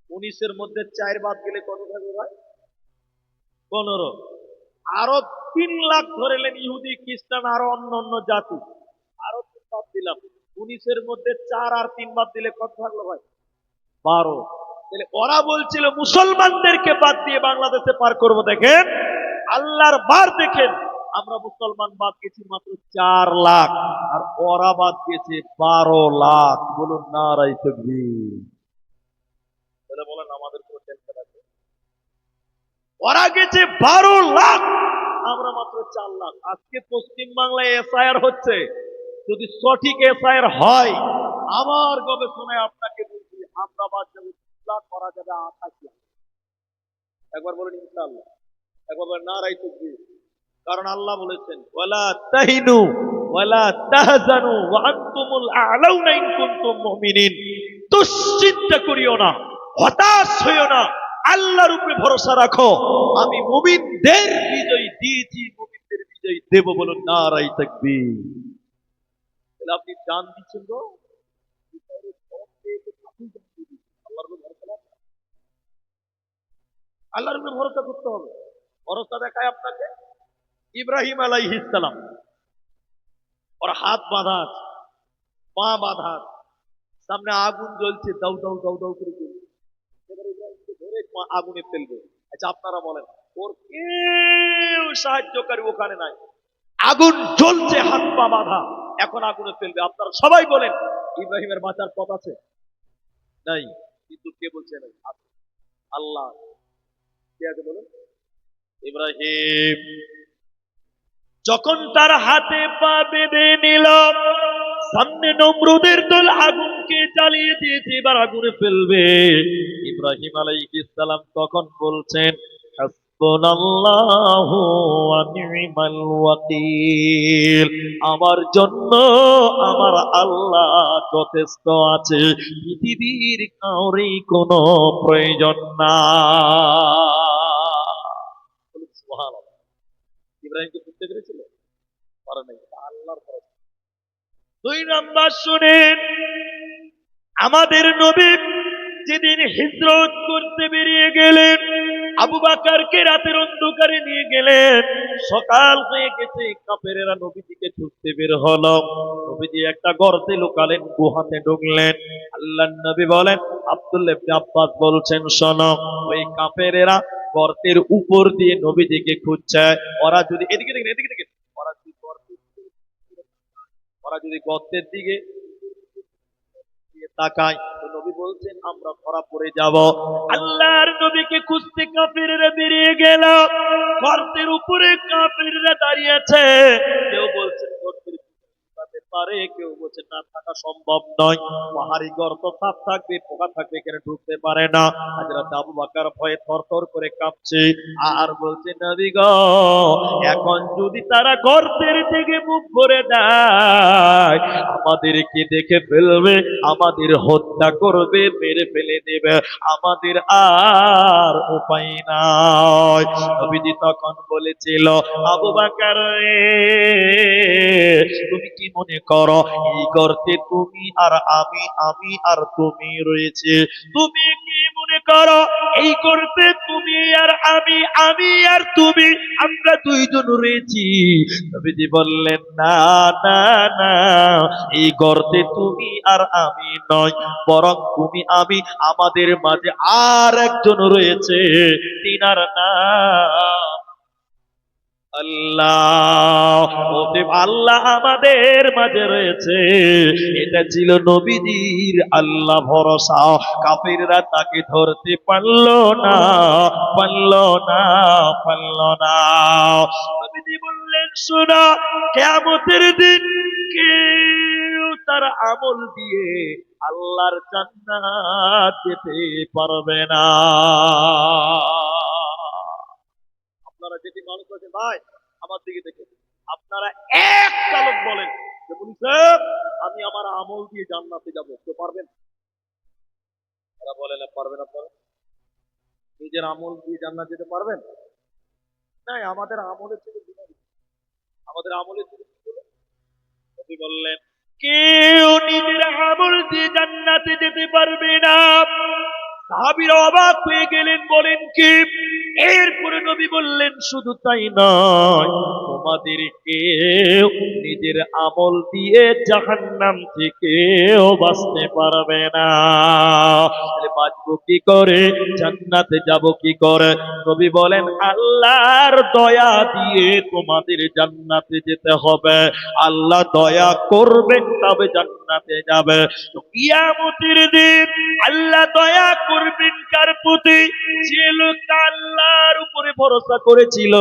19-এর মধ্যে 4 বাদ গেলে কত থাকবে ভাই? 15। আরো 3 লাখ ধরেলেন ইহুদি, খ্রিস্টান, আরো অন্য অন্য জাতি, আরো 3 বাদ দিলাম। 19-এর মধ্যে 4 আর 3 বাদ দিলে কত থাকলো ভাই? 12। তাহলে ওরা বলছিল মুসলমানদেরকে বাদ দিয়ে বাংলাদেশে পার করব। দেখেন আল্লাহর বার, দেখেন আমরা মুসলমান বাদ গেছি মাত্র 4 লাখ, আর ওরা বাদ গেছে 12 লাখ। বলুন নারায়ে তাকবীর। তাহলে বলেন আমাদের কোনো টেনশন আছে? ওরা গেছে 12 লাখ, আমরা মাত্র 4 লাখ। আজকে পশ্চিম বাংলায় এসআইআর হচ্ছে, যদি সঠিক এসআইআর হয়, আমার গবেষণায় আপনাকে বলছি, আমরা বাদ যাবে 2 লাখ, করা যাবে 28 লাখ। একবার বলেন ইনশাআল্লাহ, একবার বলেন নারায়ে তাকবীর। কারণ আল্লাহ বলেছেন, ওয়ালা তাহিনু ওয়ালা তাহজানু ওয়া আনতুমুল আ'লাউনা ইন কুনতুম মুমিনিন। দুশ্চিন্তা করিও না, হতাশ হইও না, আল্লাহর উপরে ভরসা রাখো। আমি মুমিনদের বিজয় দিয়েছি, মুমিনদের বিজয় দেব। বলুন নারায়ে তাকবীর। তাহলে আপনি জান দিচ্ছেন তো, আল্লাহর উপরে ভরসা রাখুন। আল্লাহর উপরে ভরসা করতে হবে। ভরসা দেখায় আপনাকে ইব্রাহিম আলাইহিস সালাম। ওর হাত বাঁধা আছে, পা বাঁধা আছে, সামনে আগুন জ্বলছে, দাউ দাউ দাউ দাউ করে জ্বলছে। এবার ইব্রাহিমকে ধরে আগুনে ফেলবে। আচ্ছা আপনারা বলেন, ওর কেউ সাহায্যকারী ওখানে নাই, আগুন জ্বলছে, হাত পা বাঁধা, এখন আগুনে ফেলবে। আপনারা সবাই বলেন ইব্রাহিমের বাঁচার পথ আছে? নাই। কিন্তু কে বলছে নাই? আছে। আল্লাহ। কে আছে বলেন? ইব্রাহিম যখন তার হাতে পা বেঁধে নিল, সামনে নমরুদের দল আগুনকে জ্বালিয়ে দিয়েছে, এবার আগুনে ফেলবে। ইব্রাহিম আলাইহিস সালাম তখন বলছেন, হাসবুনাল্লাহু ওয়া নি'মাল ওয়াকিল। আমার জন্য আমার আল্লাহ যথেষ্ট আছে, পৃথিবীর কাউরি কোনো প্রয়োজন না। সুবহানাল্লাহ। ইব্রাহিমকে বুঝতে পেরেছিল? পারে নাই। আল্লাহর ভরসা। 2 নাম্বার শুনেন, আমাদের নবী যেদিন হিজরত করতে বেরিয়ে গেলেন, আবু বকরকে রাতের অন্ধকারে নিয়ে গেলেন। সকাল হয়ে গেছে, কাফেরেরা নবীজিকে খুঁজতে বের হলো। নবীজি একটা গর্তে লুকালেন, গুহাতে ঢুকলেন। আল্লাহর নবী বলেন, আব্দুল্লাহ ইবনে আব্বাস বলছেন, শোনো, ওই কাফেরেরা গর্তের উপর দিয়ে নবীজিকে খুঁজছে। ওরা যদি এদিকে দেখেন, এদিকে দেখেন, ওরা যদি গর্তের দিকে তাকায়, তো নবী বলছেন আমরা ধরা পড়ে যাব। আল্লাহর নবীকে খুঁজতে কাফেররা বেরিয়ে গেল। গর্তের উপরে কাফেররা দাঁড়িয়ে আছে। কেউ বলছেন গর্তের ভিতরে পারে, কেউ বলছে না, থাকা সম্ভব নয়, পাহাড়ি গর্ত সাপ থাকবে, পোকা থাকবে, এখানে ঢুকতে পারে না। হযরত আবু বকর ভয়ে থরথর করে কাঁপছে, আর বলছে, নবী গো, এখন যদি তারা গর্তের দিকে মুখ করে দেয়, আমাদেরকে দেখে ফেলবে, আমাদের হত্যা করবে, মেরে ফেলে দেবে, আমাদের আর উপায় নাই। নবীজি তখন বলেছিল, আবু বকর রে, তুমি কি মনে করো এই গর্তে তুমি আর আমি আর তুমি রয়েছে? তুমি কি মনে করো, এই করতে তুমি আর আমি, আমি আর তুমি, আমরা দুইজন রয়েছি। নবীজি বললেন, না না না, এই গর্তে তুমি আর আমি নয়, বরং তুমি আমি, আমাদের মাঝে আর একজন রয়েছে, তিনার নাম আল্লাহ। অতএব আল্লাহ আমাদের মাঝে রয়েছে। এটা ছিল নবীজির আল্লাহ ভরসা। কাফিররা তাকে ধরতে পারলো না, পারলো না, পারলো না। নবীজি বললেন, শোনো, কিয়ামতের দিন কেউ তার আমল দিয়ে আল্লাহর জান্নাত যেতে পারবে না। আপনারা যেটি মানুষ আছে ভাই, আমার দিকে দেখে আপনারা এক চালক বলেন যে বলি সাহেব, আমি আমার আমল দিয়ে জান্নাতে যাব, কেউ পারবেন? তারা বলে না, পারবেন আপনারা? নিজের আমল দিয়ে জান্নাত যেতে পারবেন? না, আমাদের আমলের থেকে গুনাহ বেশি। আমাদের আমলের থেকে কি বলে? নবী বললেন, কেউ নিজের আমল দিয়ে জান্নাতে যেতে পারবে না। সাহাবীরা অবাক হয়ে গেলেন, বলেন কি? এরপরে নবী বললেন, শুধু তাই নয়, তোমাদেরকে নিজের আমল দিয়ে জাহান্নাম থেকেও বাঁচতে পারবে না। তাহলে বাঁচবো কি করে, জান্নাতে যাব কি করে? নবী বলেন, আল্লাহর দয়া দিয়ে তোমাদের জান্নাতে যেতে হবে। আল্লাহ দয়া করবেন তবে জান্নাতে যাবে। তো কিয়ামতের দিন আল্লাহ দয়া করবেন কার প্রতি? যে লোক আল্লাহর উপরে ভরসা করেছিল,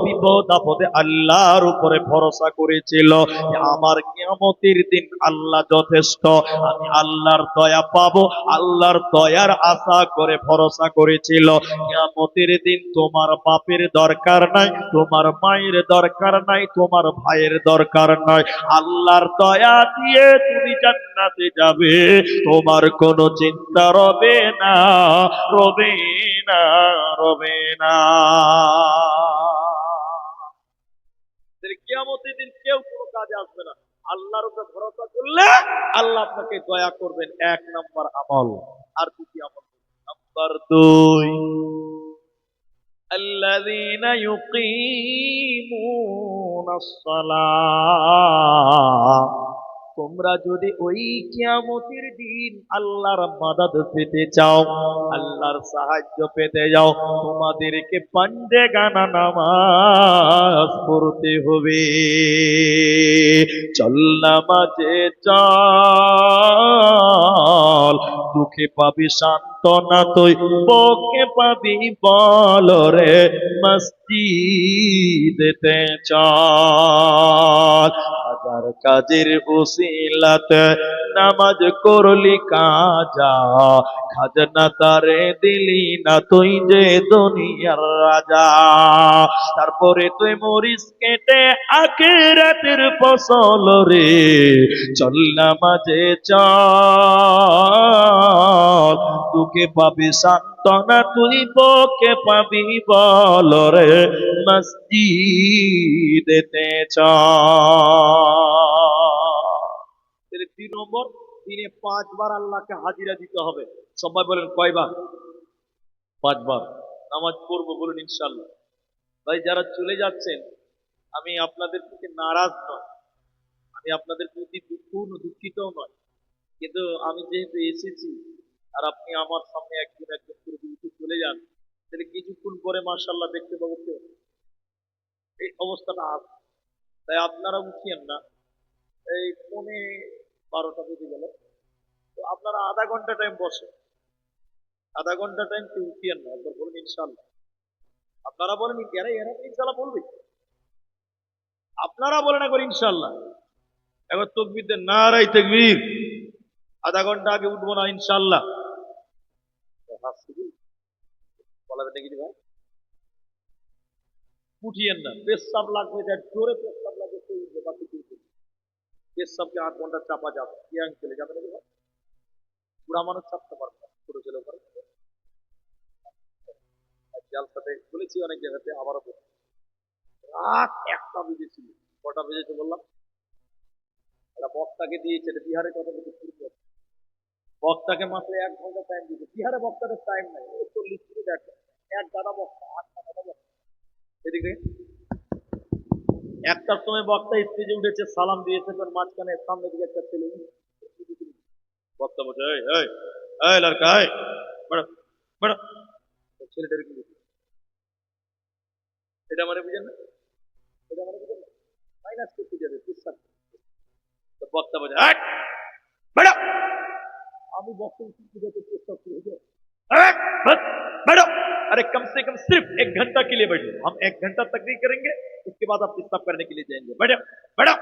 বিপদ আপদে আল্লাহর উপরে ভরসা করেছিল, যে আমার কিয়ামতের দিন আল্লাহ যথেষ্ট, আমি আল্লাহর দয়া পাবো, আল্লাহর দয়ার আশা করে ভরসা করেছিল। কিয়ামতের দিন তোমার বাপের দরকার নাই, তোমার মায়ের দরকার নাই, তোমার ভাইয়ের দরকার নাই, আল্লাহর দয়া দিয়ে তুমি জান্নাতে যাবে, তোমার কোনো চিন্তা রবে না, রবে না, রবে না। কিয়ামতের দিন কেউ কোনো কাজে আসবে না। আল্লাহর উপরে ভরসা করলে আল্লাহ আপনাকে দয়া করবেন, এক নাম্বার আমল। আর দুটি আমল, নাম্বার দুই, الذين يقيمون الصلاة। তোমরা যদি ওই কিয়ামতের দিন আল্লাহর মাদাদ পেতে চাও, আল্লাহর সাহায্য পেতে যাও, তোমাদেরকে পাঞ্জে গানা নামাজ পড়তে হবে। চল নামাজে চল, দুঃখে পাবি সান্ত্বনা, তুই বকে পাবি বল রে, মসজিদেতে চল। হাজার কাজের উসিলাতে নামাজ করলি কাজা, খাজনা তারে দিলি না, তুই যে দুনিয়ার রাজা। তারপরে তুই মরিস কেটে আখিরাতের ফসল রে, চল নামাজে চল, দুঃখে পাবি সান্ত্বনা, তুই বকে পাবি বল রে, মসজিদেতে চল। 3 নম্বর, দিনে 5 বার আল্লাহকে হাজিরা দিতে হবে। সবাই বলেন কয়বার? 5 বার নামাজ পড়বো, বলুন ইনশাআল্লাহ। ভাই যারা চলে যাচ্ছেন, আমি আপনাদের প্রতি নারাজ নয়, আমি আপনাদের প্রতি দুঃখিতও নয়, কিন্তু আমি যেহেতু এসেছি আর আপনি আমার সামনে একজন একজন করে যদি চলে যান, তাহলে কিছুক্ষণ পরে মাশাআল্লাহ দেখতে পাবো কেউ, এই অবস্থাটা আছে। তাই আপনারা উঠিয়েন না। এই 12টা বেজে গেল, তো আপনারা আধা ঘন্টা টাইম বসে, আধা ঘন্টা টাইম কেউ উঠিয়েন না, একবার বলুন ইনশাআল্লাহ। আপনারা বলেন এরা এরা ইনশাআল্লাহ বলবে, আপনারা বলেন একবার ইনশাআল্লাহ। একবার তাকবীর দেন, নারায়ে তাকবীর। আধা ঘন্টা আগে উঠবো না ইনশাআল্লাহ। বলাবে নাকি ভাই? উঠিয়েন না, পেশাব লাগবে, যার জোরে পেশাব লাগবে সেই উঠবে, বাকি উঠবে। পেশাবকে 8 ঘন্টা চাপা যাবে, ইয়াং চলে যাবে নাকি ভাই? বুড়া মানুষ চাপতে পারবে না, ছোট ছেলে পারবে। জালসাতে বলেছি অনেক জায়গাতে, আবারও বলছি, রাত 1টা বেজেছিল। কটা বেজেছে বললাম? একটা বক্তাকে দিয়েছে, এটা বিহারের কথা বলতে শুরু করে, বক্তাকে মাত্র 1 ঘন্টা টাইম দিতে, কি হারে বক্তাদের টাইম নাই, 40 মিনিট এক দাদা বক্তা, 8টা দাদা বক্তা। এদিকে একটার সময় বক্তা স্টেজে উঠেছে, সালাম দিয়েছে, তোর মাঝখানে সামনে দিকে একটা ছেলে বক্তা বলছে, এই এই এই লড়কা, এই বড় বড়, ছেলেটার কি এটা মানে বুঝেন না, এটা মানে বুঝেন না, মাইনাস করতে যাবে বিশ্বাস। তো বক্তা বলছে, এই বড়, আমি বক্তব্য বুঝাতে চেষ্টা করি, बैठो, अरे कम से कम सिर्फ 1 घंटा के लिए बैठो, हम 1 घंटा तक नहीं करेंगे, उसके बाद आप पेशाब करने के लिए जाएंगे, बैठो बैठो।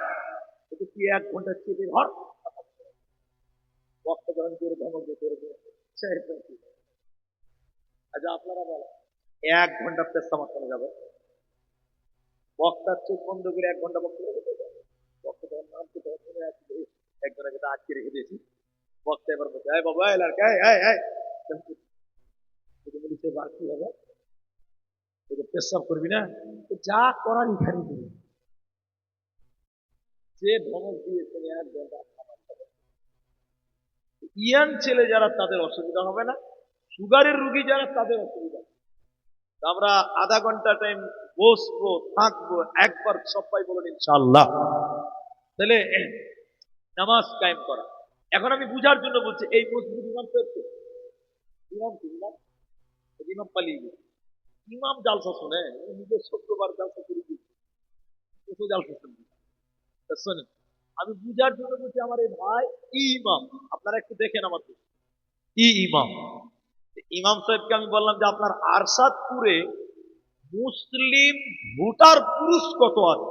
तो 1 घंटा চেপে ধর, বক্তা যখন জোরে ধমক দিতে আচ্ছা আপনারা বলেন 1 ঘন্টা পেশা মাত্র যাবে, বক্তার চোখ বন্ধ করে 1 ঘন্টা বক্তব্য দিতে যাবে, বক্তা যখন নামতে তখন একজনকে আটকে রেখে দিয়েছি, বক্তা এবার বলছে, এই বাবা এই লড়কা, এই এই কি হবে, পেশাব করবি না, যা করার এখানে করবি। যে ধমক দিয়েছে 1 ঘন্টা, ইয়াং ছেলে যারা তাদের অসুবিধা হবে না, সুগারের রুগী যারা তাদের অসুবিধা। আমরা আধা ঘন্টা টাইম বসবো, থাকবো, একবার সবাই বলুন ইনশাআল্লাহ। তাহলে নামাজ কায়েম করা। এখন আমি বুঝার জন্য বলছি, এই মসজিদ ইমাম সাহেব, ইমাম পালিয়ে গেছে, ইমাম জালসা শোনে, নিজের শুক্রবার জালসা করে দিয়েছে, জালসা শোনেন। আমি বুঝার জন্য বলছি, আমার এই ভাই ইমাম, আপনারা একটু দেখেন আমার ইমাম। ইমাম সাহেবকে আমি বললাম যে আপনার আরশাদপুরে মুসলিম ভোটার পুরুষ কত আছে,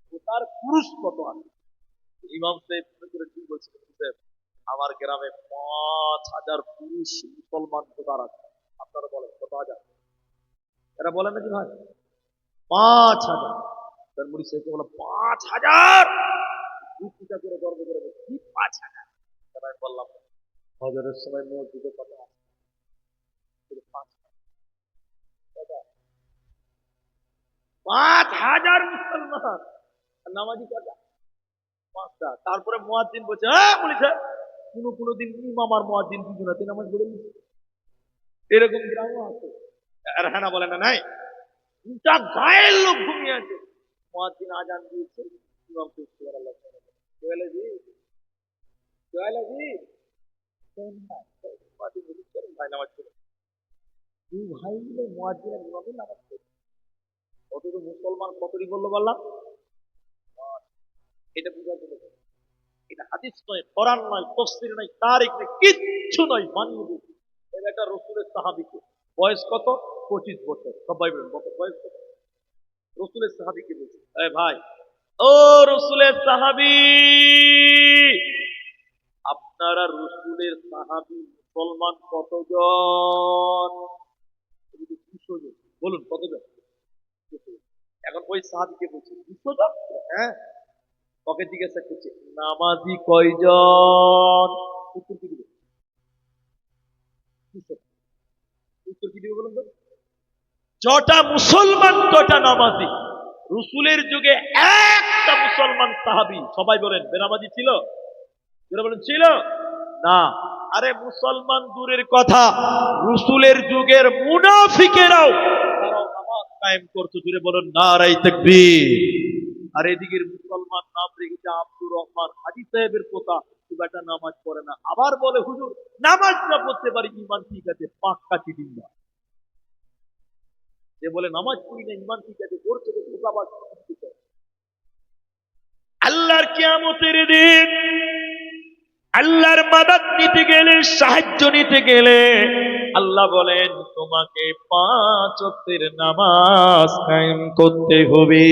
ভোটার পুরুষ কত আছে? ইমাম সাহেব কি বলছেন, আমার গ্রামে 5,000 পুরুষ মুসলমান ভোটার আছে। আপনারা বলেন কত হাজার? এরা বলেন নাকি ভাই 5,000? তার মুড়ি সাহেবকে বলো 5,000, করে গর্ব করে কি 5,000? আমি বললাম হজরের সময় মসজিদে কত আছে? 5,000 মুসলমান, নামাজি কটা? 5টা। তারপরে মুয়াজ্জিন বলছে, হ্যাঁ বলেছে কোনো দিন ইমাম আর মুয়াজ্জিন দুজনাতে নামাজ পড়ে নিচ্ছে, এরকম গ্রামও আছে। আর হ্যাঁ না বলে না, নাই দুটা গায়ের লোক ঘুমিয়ে আছে, মুয়াজ্জিন আজান দিয়েছে, ইমাম সুবহানাল্লাহ জোয়ালাজি জোয়ালাজি ভাই নামাজ পড়ে, দুই ভাই মিলে মুয়াজ্জিন আর ইমামের নামাজ পড়ে। অথচ মুসলমান কতই বললো বললাম, এটা বুঝার জন্য, এটা হাদিস নয়, কোরআন নয়, তাফসীর নয়, তারিখ নয়, কিচ্ছু নয়, বানিয়ে দিয়েছে। এর একটা রাসূলের সাহাবীকে, বয়স কত? 25 বছর। সবাই বলেন বয়স কত? রাসূলের সাহাবীকে বলছে, এই ভাই ও রাসূলের সাহাবী, আপনারা রাসূলের সাহাবী মুসলমান কতজন? 200 জন। বলুন কতজন? এখন ওই সাহাবীকে বলছে 200 জন। হ্যাঁ। ওকে জিজ্ঞাসা করছে, নামাজি কয়জন? উত্তর কি দিবে? উত্তর কি দিবে বলুন তো? যটা মুসলমান তটা নামাজি। রাসূলের যুগে একটা মুসলমান সাহাবী, সবাই বলেন বেনামাজি ছিল? বলেন ছিল না। আরে মুসলমান দূরের কথা, রাসূলের যুগের মুনাফিকেরাও তারাও নামাজ কায়েম করতো, জুড়ে বলেন নারায়ে তাকবীর। আর এদিকের মুসলমান নাম রেখেছে আব্দুর রহমান হাজী সাহেবের পোতা, খুব একটা নামাজ পড়ে না, আবার বলে হুজুর নামাজ না পড়তে পারি, ইমান ঠিক আছে, পাক্কা চিটিংবা। যে বলে নামাজ পড়ি না ইমান ঠিক আছে, ওর থেকে ধোঁকাবাজ। আল্লাহর কিয়ামতের দিন আল্লাহর মাদাদ নিতে গেলে, সাহায্য নিতে গেলে আল্লাহ বলেন তোমাকে 5 ওয়াক্তের নামাজ কায়েম করতে হবে।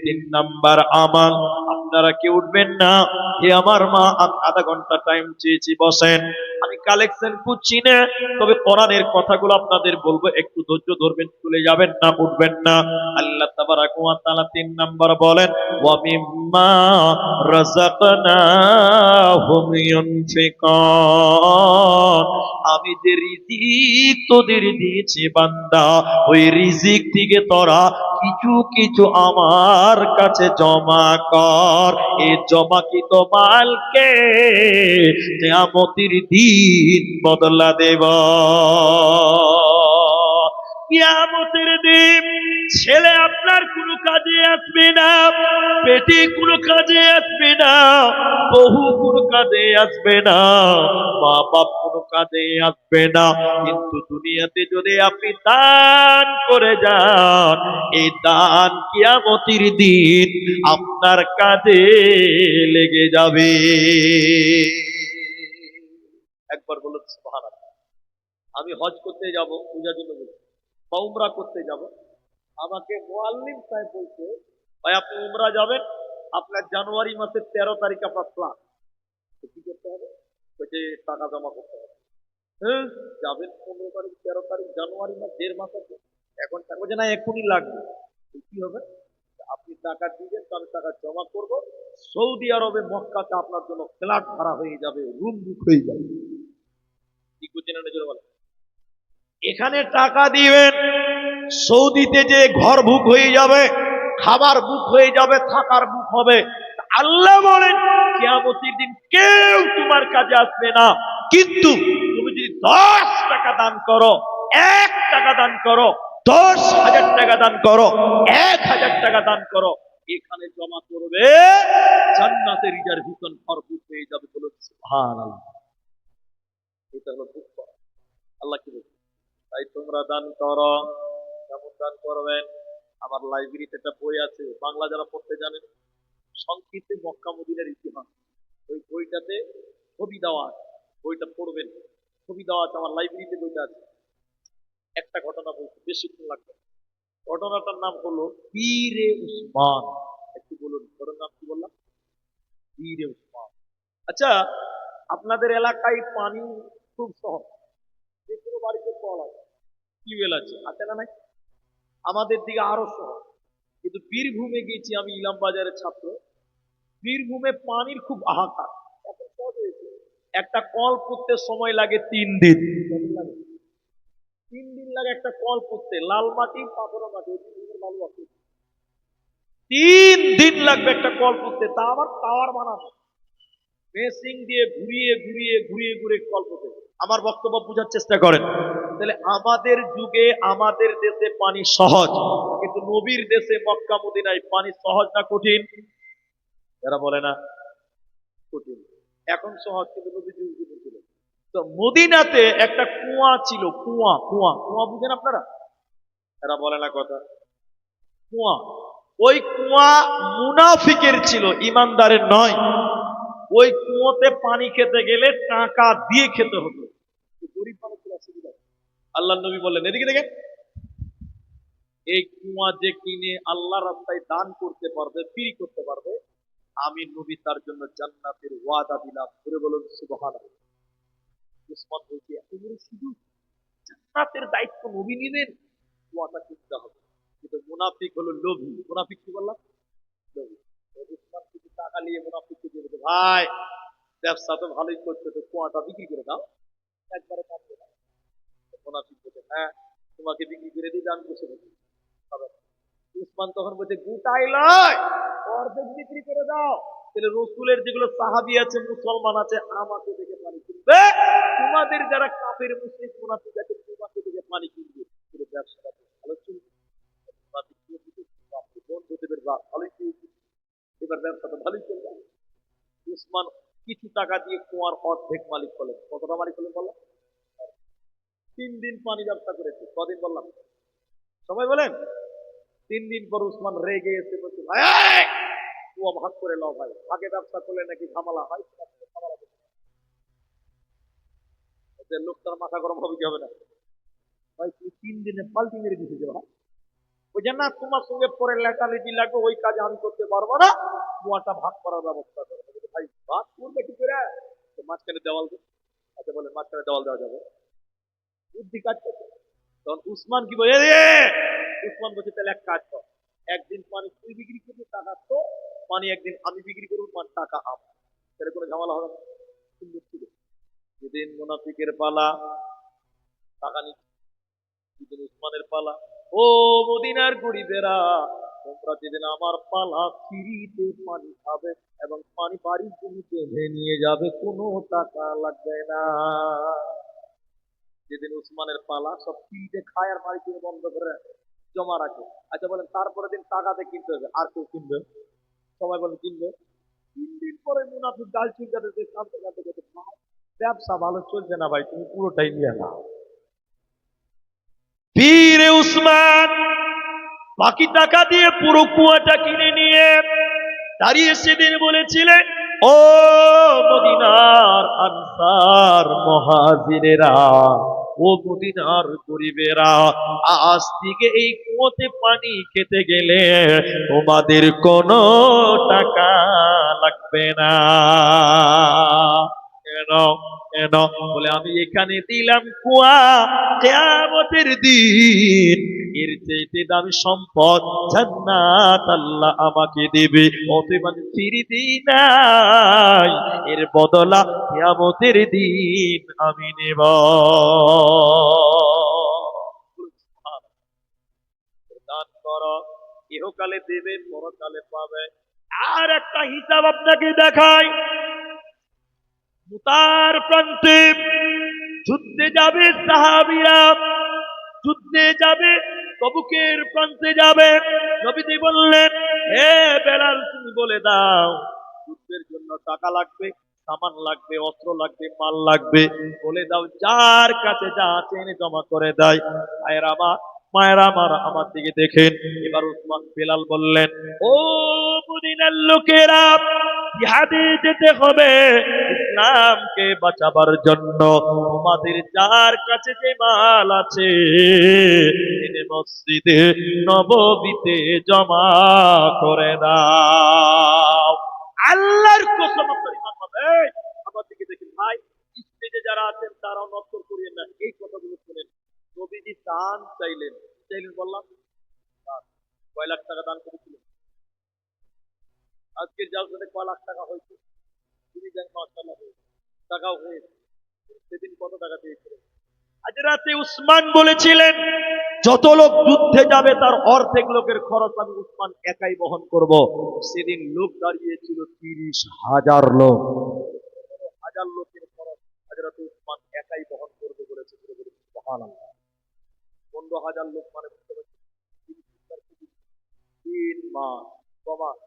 3 নাম্বার আমল, আপনারা কেউ উঠবেন না, হে আমার মা আমি আধা ঘন্টা টাইম চেয়েছি, বসেন, আমি কালেকশন করছি না, তবে কোরআনের কথাগুলো আপনাদের বলবো, একটু ধৈর্য ধরবেন, চলে যাবেন না, উঠবেন না। আল্লাহ তাবারাক ওয়া তাআলা 3 নাম্বার বলেন, ওয়া মিম্মা রাযাকনাহুম ইউনফিকুন, আমি যে রিজিক তোদের দিয়েছি বান্দা, ওই রিজিক থেকে তোরা কিছু কিছু আমার কাছে জমা কর। এই জমাকৃত মালকে কিয়ামতের দিন বদলা দেব। কিয়ামতের দিন ছেলে আপনার কোনো কাজে আসবে না, পেটে কোনো কাজে আসবে না, বহু কোনো কাজে আসবে না, মা বাপ কোনো কাজে আসবে না। কিন্তু দুনিয়াতে যদি আপনি দান করে যান, এই দান কিয়ামতের দিন আপনার কাজে লেগে যাবে। একবার বলুন সুবহানাল্লাহ। আমি হজ করতে যাব, পূজার জন্য বলছি, বা উমরা করতে যাব, আমাকে মুআল্লিম সাহেব বলছে, ভাই আপনি উমরা যাবেন, আপনার জানুয়ারি মাসের 13 তারিখ আপনার ক্লাস, কি করতে হবে? বলছে টাকা জমা করতে হবে। হ্যাঁ, যাবেন 15 তারিখ 13 তারিখ জানুয়ারি মাস, 1.5 মাস আছে, এখন টাকা বলছে না এখনই লাগবে। তো কি হবে? আপনি টাকা দিবেন, তো আমি টাকা জমা করব, সৌদি আরবে মক্কাতে আপনার জন্য ফ্ল্যাট ভাড়া হয়ে যাবে, রুম বুক হয়ে যাবে। কি করছেন না বলেন? এখানে টাকা দিবেন, সৌদিতে যে ঘর বুক হয়ে যাবে, খাবার বুক হয়ে যাবে, থাকার বুক হবে। আল্লাহ বলেন কিয়ামতের দিন কেউ তোমার কাজে আসবে না, কিন্তু তুমি যদি 10 টাকা দান করো, 1 টাকা দান করো, 10,000 টাকা দান করো, 1,000 টাকা দান করো, এখানে জমা করবে, জান্নাতের রিজার্ভেশন ঘর বুক হয়ে যাবে। বলুন সুবহানাল্লাহ। এটা হলো বুক করা। আল্লাহ কি বলছে? তাই তোমরা দান করো। কেমন দান করবেন? আমার লাইব্রেরিতে একটা বই আছে, বাংলা যারা পড়তে জানেন, সংক্ষিপ্তে মক্কা মদিনার ইতিহাস, ওই বইটাতে ছবি দেওয়া আছে, বইটা পড়বেন, ছবি দেওয়া আছে, আমার লাইব্রেরিতে বইটা আছে। একটা ঘটনা বলছি, বেশিক্ষণ লাগবে। ঘটনাটার নাম হলো বীরে উসমান। একটু বলুন ঘটনার নাম কি বললাম? বীরে উসমান। আচ্ছা, আপনাদের এলাকায় পানি খুব সহজ, যে কোনো বাড়িতে কল আছে, টিউবওয়েল আছে, আছে না নাই? আমাদের দিকে আরো সহজ। কিন্তু বীরভূমে গেছি আমি, ইলাম বাজারের ছাত্র, বীরভূমে পানির খুব হাহাকার। এত সহজ হয়েছে, একটা কল করতে সময় লাগে 3 দিন। কদিন লাগে? 3 দিন লাগে একটা কল করতে, লাল মাটি পাথর মাটি, ওই বীরভূমের বালু আছে। 3 দিন লাগবে একটা কল করতে, তা আবার টাওয়ার বানানো, মেশিন দিয়ে ঘুরিয়ে ঘুরিয়ে ঘুরিয়ে ঘুরিয়ে কল করতে। আমার বক্তব্য বোঝার চেষ্টা করেন। তাহলে আমাদের যুগে আমাদের দেশে পানি সহজ, কিন্তু নবীর দেশে মক্কা মদিনায় পানি সহজ না কঠিন? যারা বলে না কঠিন। এখন সহজ, কিন্তু নবীর যুগে ছিল। তো মদিনাতে একটা কুয়া ছিল, কুয়া, কুয়া, কুয়া বুঝেন আপনারা? এরা বলে না কথা, কুয়া। ওই কুয়া মুনাফিকের ছিল, ইমানদারের নয়। ওই কুয়োতে পানি খেতে গেলে টাকা দিয়ে খেতে হতো। গরিব মানুষের অসুবিধা। আল্লাহ নবী বললেন, এদিকে দেখেন, এই কুয়া যে কিনে আল্লাহ রাস্তায় দান করতে পারবে, ফ্রি করতে পারবে, আমি নবী তার জন্য জান্নাতের ওয়াদা দিলাম। করে বলুন সুবহানাল্লাহ। উসমান বলছে, এত বড় সুযোগ, জান্নাতের দায়িত্ব নবী নিলেন, কুয়াটা কিনতে হবে। কিন্তু মুনাফিক হলো লোভী। মুনাফিক কি বললাম? লোভী। উসমান কিছু টাকা নিয়ে মুনাফিককে দিয়ে বলছে, ভাই ব্যবসা তো ভালোই করছে, তো কুয়াটা বিক্রি করে দাও, একবারে কাটবে না। মুনাফিক বলছে, হ্যাঁ তোমাকে বিক্রি করে দিই, দান বসে থাকি। উসমান তখন বলছে, গোটাই লয়, অর্ধেক বিক্রি করে দাও। তাহলে রসুলের যেগুলো সাহাবী আছে, মুসলমান আছে, আমাকে দেখে পানি কিনবে, তোমাদের যারা কাফের মুশরিক মুনাফিক আছে, তোমাকে দেখে পানি কিনবে। তাহলে ব্যবসাটা ভালো চলবে। মুনাফিক দিয়ে দিতে, আপনি বন্ধুদেবের ভালোই চলছে, এবার ব্যবসাটা ভালোই চলবে। উসমান কিছু টাকা দিয়ে কুয়ার অর্ধেক মালিক হলেন। কতটা মালিক হলেন বললাম? 3 দিন পানি ব্যবসা করেছে। কদিন বললাম? সবাই বলেন। 3 দিন পর উসমান রেগে এসে বলছে, ভাই কুয়া ভাগ করে নাও ভাই, আগে ব্যবসা করলে নাকি ঝামেলা হয়। ঝামেলা করছে। লোকটার মাথা গরম হবে কি হবে না? ভাই তুই 3 দিনে পাল্টি মেরে দিতে ভাই। ওই যে না, তোমার সঙ্গে পরে লেটালিটি লাগবে, ওই কাজে আমি করতে পারবো না, কুয়াটা ভাগ করার ব্যবস্থা করো। ভাই ভাগ করবে কি করে? মাঝখানে দেওয়াল দেবে। আচ্ছা বলে মাঝখানে দেওয়াল দেওয়া যাবে? বুদ্ধি কাজ করছে। তখন উসমান কি বলে, উসমান বলছে, তাহলে এক কাজ কর, একদিন পানি তুই বিক্রি করবি, টাকা তো, পানি একদিন আমি বিক্রি করবো, টাকা আমার। তাহলে কোনো ঝামেলা হবে না। সুন্দর ছিল। যেদিন মুনাফিকের পালা, টাকা নিচ্ছে, যেদিন উসমানের পালা, ও মদিনার গরিবেরা, তোমরা যেদিন আমার পালা ফিরিতে পানি খাবে এবং পানি বাড়ির জন্য বেঁধে নিয়ে যাবে, কোনো টাকা লাগবে না। যেদিন উসমানের পালা সব ফিরিতে খায় আর বাড়ির জন্য বন্ধ করে জমা রাখে। আচ্ছা বলেন, তারপরে দিন টাকাতে কিনতে হবে, আর কেউ কিনবে? সবাই বলেন কিনবে। 3 দিন পরে মুনাফিক ডাল চিন্তাতে কাঁদতে কাঁদতে কাঁদতে, "ভাই, ব্যবসা ভালো চলছে না ভাই, তুমি পুরোটাই নিয়ে নাও।" পীরে উসমান বাকি টাকা দিয়ে পুরো কুয়াটা কিনে নিয়ে দাঁড়িয়ে সেদিন বলেছিলেন, ও মদিনার আনসার মহাজিরেরা, ও মদিনার গরিবেরা, আজ থেকে এই কুয়োতে পানি খেতে গেলে তোমাদের কোনো টাকা লাগবে না। কেন? কেন? বলে, আমি এখানে দিলাম কুয়া, কিয়ামতের দিন এর চাইতে দামি সম্পদ জান্নাত আল্লাহ আমাকে দেবে। অতএব আমি ফিরে দিই নাই, এর বদলা কিয়ামতের দিন আমি নেব। দান করো, ইহকালে দেবে, পরকালে পাবে। আর একটা হিসাব আপনাকে দেখাই। মুতার প্রান্তে যুদ্ধে যাবে সাহাবীরা, যুদ্ধে যাবে, তবুকের প্রান্তে যাবে। নবীজি বললেন, হে বেলাল, তুমি বলে দাও যুদ্ধের জন্য টাকা লাগবে, সামান লাগবে, অস্ত্র লাগবে, মাল লাগবে, বলে দাও। যার কাছে যা আছে এনে জমা করে দেয়। ভাইয়েরা আমার, মায়েরা আমার, আমার দিকে দেখেন। এবার উসমান বেলাল বললেন, ও মদিনার লোকেরা, জিহাদে যেতে হবে ইসলামকে বাঁচাবার জন্য। তোমাদের যার কাছে যে মাল আছে এনে মসজিদে নববীতে জমা করে দাও। আল্লাহর কসম, আপনার ইমান হবে। আমার দিকে দেখেন ভাই, স্টেজে যারা আছেন তারাও নজর করিয়েন না, এই কথাগুলো শুনেন। নবীজি দান চাইলেন, চাইলেন বললাম, দান। কয় লাখ টাকা দান করেছিলেন? আজকের জালসাতে কয় লাখ টাকা হয়েছে? তিনি জানেন, মাশাআল্লাহ টাকাও হয়েছে। সেদিন কত টাকা দিয়েছিলেন? আজ রাতে উসমান বলেছিলেন, যত লোক যুদ্ধে যাবে তার অর্ধেক লোকের খরচ আমি উসমান একাই বহন করব। সেদিন লোক দাঁড়িয়েছিল 30,000 লোক। 1000 লোকের খরচ হযরত উসমান একাই বহন করবে বলেছে। সুবহানাল্লাহ। 15,000 লোক মানে বুঝতে পারছেন, 3 মাস, 6 মাস।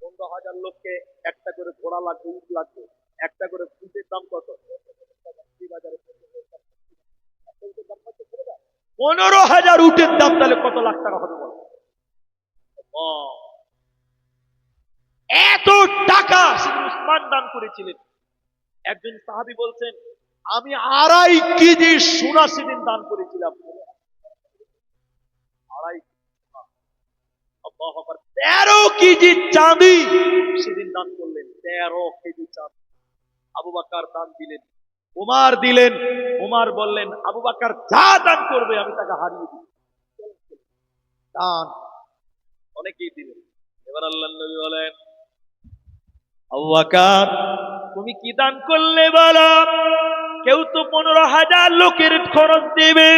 15,000 লোককে একটা করে ঘোড়া লাগবে, উট লাগবে, একটা করে ফুটের দাম কত? 15,000 উটের দাম তাহলে কত লাখ টাকা হবে বলো? এত টাকা শুধু উসমান দান করেছিলেন। একজন সাহাবী বলছেন, আমি 2.5 কেজি সোনা সেদিন দান করেছিলাম। 2.5 আল্লাহু আকবার, 13 কেজি চাঁদি সেদিন দান করলেন। 13 কেজি চাঁদি। আবু বকর দান দিলেন, উমর দিলেন। উমর বললেন, আবু বকর যা দান করবে আমি তাকে হারিয়ে দিব। দান অনেকেই দিলেন। এবার আল্লাহর নবী বলেন, আবু বকর তুমি কি দান করলে বলো? কেউ তো 15,000 লোকের খরচ দেবে,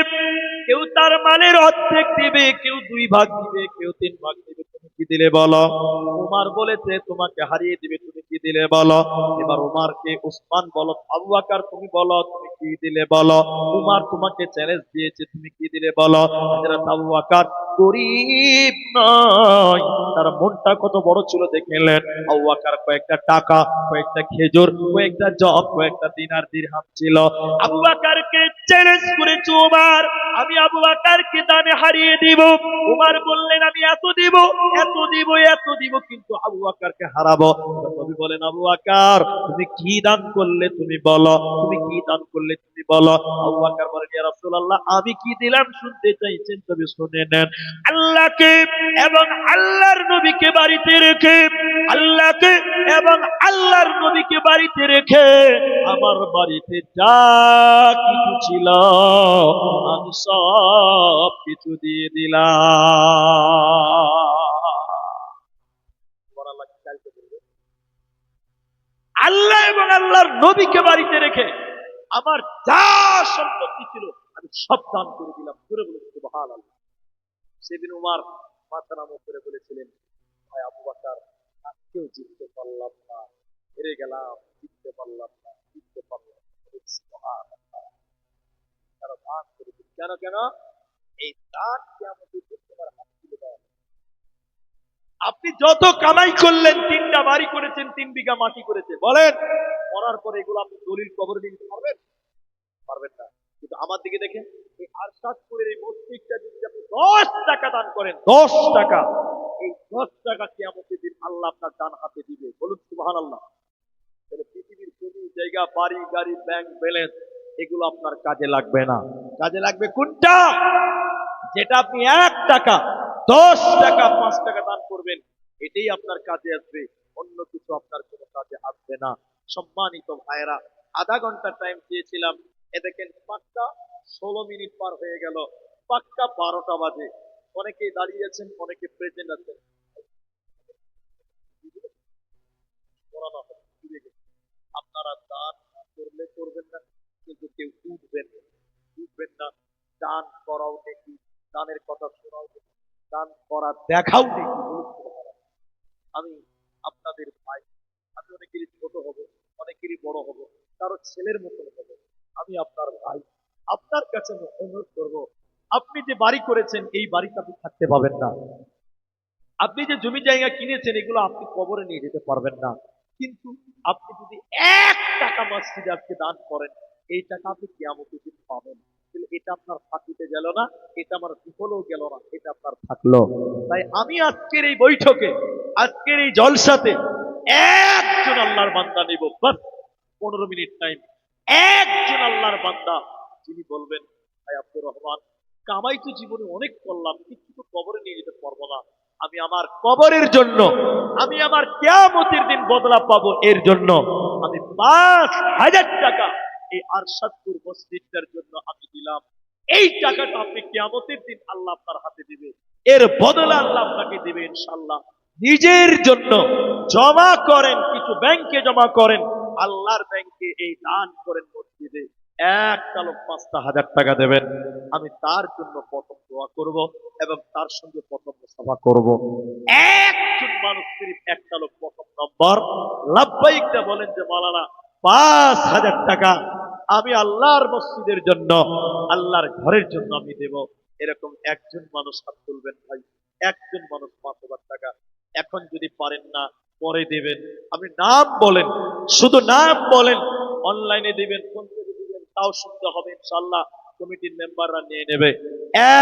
কেউ তার মালের অর্ধেক দিবে, কেউ 2 ভাগ দিবে, কেউ 3 ভাগ দিবে। তুমি কি দিলে বলো? উমর বলেছে তোমাকে হারিয়ে দিবে, তুমি কি দিলে বলো? এবার উমরকে উসমান বলো, আবু বকর তুমি বলো তুমি কি দিলে বলো? উমর তোমাকে চ্যালেঞ্জ দিয়েছে, তুমি কি দিলে বলো? হযরত আবু বকর গরীব নয়, তার মনটা কত বড় ছিল দেখলেন। আবু বকর কয়েকটা টাকা, কয়েকটা খেজুর, কয়েকটা জব, কয়েকটা দিনার দিরহাম ছিল। আবু বকরকে চ্যালেঞ্জ করেছে উমর, আমি আবু বকরকে দানে হারিয়ে দিব। উমর বললেন, আমি এত দিব, এত দিব, এত দিব, কিন্তু আবু বকরকে হারাবো। নবী বলেন, আবু বকর তুমি কি দান করলে তুমি বলো, তুমি কি দান করলে তুমি বলো। আবু বকর বলেন, ইয়া রাসূলুল্লাহ আমি কি দিলাম শুনতে চাইছেন? তবে শুনে নেন। আল্লাহকে এবং আল্লাহর নবীকে বাড়িতে রেখে, আল্লাহকে এবং আল্লাহর নবীকে বাড়িতে রেখে আমার বাড়িতে যা কিছু ছিল আমি সব কিছু দিয়ে দিলাম। আল্লাহ এবং আল্লাহর নবীকে বাড়িতে রেখে আমার যা সম্পত্তি ছিল আমি সব দান করে দিলাম। করে বলে সুবহানাল্লাহ। সেদিন উমার মাথা নামো করে বলেছিলেন, ভাই আবু বকর, আজকেও জিততে পারলাম না, হেরে গেলাম, জিততে পারলাম না, জিততে পারলাম না। সুবহানাল্লাহ। তারা দান করে দিল। কেন কেন? এই দান কিয়ামতের দিন তোমার হাত তুলে দেওয়া হবে। আপনি যত কামাই করলেন, 3টা বাড়ি করেছেন, 3 বিঘা মাটি করেছে, বলেন করার পরে এগুলো আপনি দলিল কবরে দিতে পারবেন? পারবেন না। কিন্তু আমার দিকে দেখেন, এই আরশাদপুরের এই মসজিদটা যদি আপনি 10 টাকা দান করেন, 10 টাকা, এই 10 টাকা কিয়ামতের দিন আল্লাহ আপনার ডান হাতে দিবে। বলুন সুবহানাল্লাহ। তাহলে পৃথিবীর জমি জায়গা বাড়ি গাড়ি ব্যাংক ব্যালেন্স এগুলো আপনার কাজে লাগবে না। কাজে লাগবে কোনটা? যেটা আপনি 1 টাকা, 10 টাকা, 5 টাকা দান করবেন, এটাই আপনার কাজে আসবে, অন্য কিছু আপনার কোনো কাজে আসবে না। সম্মানিত ভাইয়েরা, আধা ঘন্টা টাইম চেয়েছিলাম, এ দেখেন পাক্কা 16 মিনিট পার হয়ে গেল, পাক্কা 12টা বাজে। অনেকেই দাঁড়িয়ে আছেন, অনেকে প্রেজেন্ট আছেন। করানো হবে, ফিরে গেছে। আপনারা দান করলে করবেন না, কিন্তু কেউ উঠবেন না, উঠবেন না। দান করাও দেখি, দানের কথা শোনাও দেখি, দান করা দেখাও দেখি। আমি আপনাদের ভাই, আমি অনেকেরই ছোট হব, অনেকেরই বড় হব, কারো ছেলের মতন হব। আমি আপনার ভাই, আপনার কাছে আমি অনুরোধ করব, আপনি যে বাড়ি করেছেন এই বাড়িতে আপনি থাকতে পাবেন না। আপনি যে জমি জায়গা কিনেছেন এগুলো আপনি কবরে নিয়ে যেতে পারবেন না। কিন্তু আপনি যদি 1 টাকা মসজিদে আজকে দান করেন, এই টাকা আপনি কিয়ামতের দিন পাবেন। তাহলে এটা আপনার ফাঁকিতে গেল না, এটা আমার বিফলেও গেল না, এটা আপনার থাকলো। তাই আমি আজকের এই বৈঠকে, আজকের এই জলসাতে একজন আল্লাহর বান্দা নিব, বাস 15 মিনিট টাইম। একজন আল্লাহর বান্দা যিনি বলবেন, ভাই আব্দুর রহমান, কামাই তো জীবনে অনেক করলাম, কিন্তু তো কবরে নিয়ে যেতে পারবো না। আমি আমার কবরের জন্য, আমি আমার কিয়ামতের দিন বদলা পাবো, এর জন্য আমি 5,000 টাকা এই আরশাদপুর মসজিদটার জন্য আমি দিলাম। এই টাকাটা আপনি কিয়ামতের দিন আল্লাহ আপনার হাতে দিবে, এর বদলা আল্লাহ আপনাকে দিবে ইনশাআল্লাহ। নিজের জন্য জমা করেন, কিছু ব্যাংকে জমা করেন, আল্লাহর ব্যাংকে এই দান করেন মসজিদে। একটা লোক 5,000 টাকা দেবেন, আমি তার জন্য প্রথম দোয়া করব এবং তার সঙ্গে প্রথম মুসাফা করব। একজন মানুষ সিরিফ একটা লোক প্রথম নম্বর লাব্বাইকটা বলেন যে মাওলানা 5,000 টাকা আমি আল্লাহর মসজিদের জন্য, আল্লাহর ঘরের জন্য আমি দেব। এরকম একজন মানুষ হাত তুলবেন ভাই, একজন মানুষ 5,000 টাকা। এখন যদি পারেন না, পরে দেবেন। আপনি নাম বলেন, শুধু নাম বলেন, অনলাইনে দিবেন, ফোন করে দিবেন, তাও শুনতে হবে ইনশাআল্লাহ, কমিটির মেম্বাররা নিয়ে নেবে।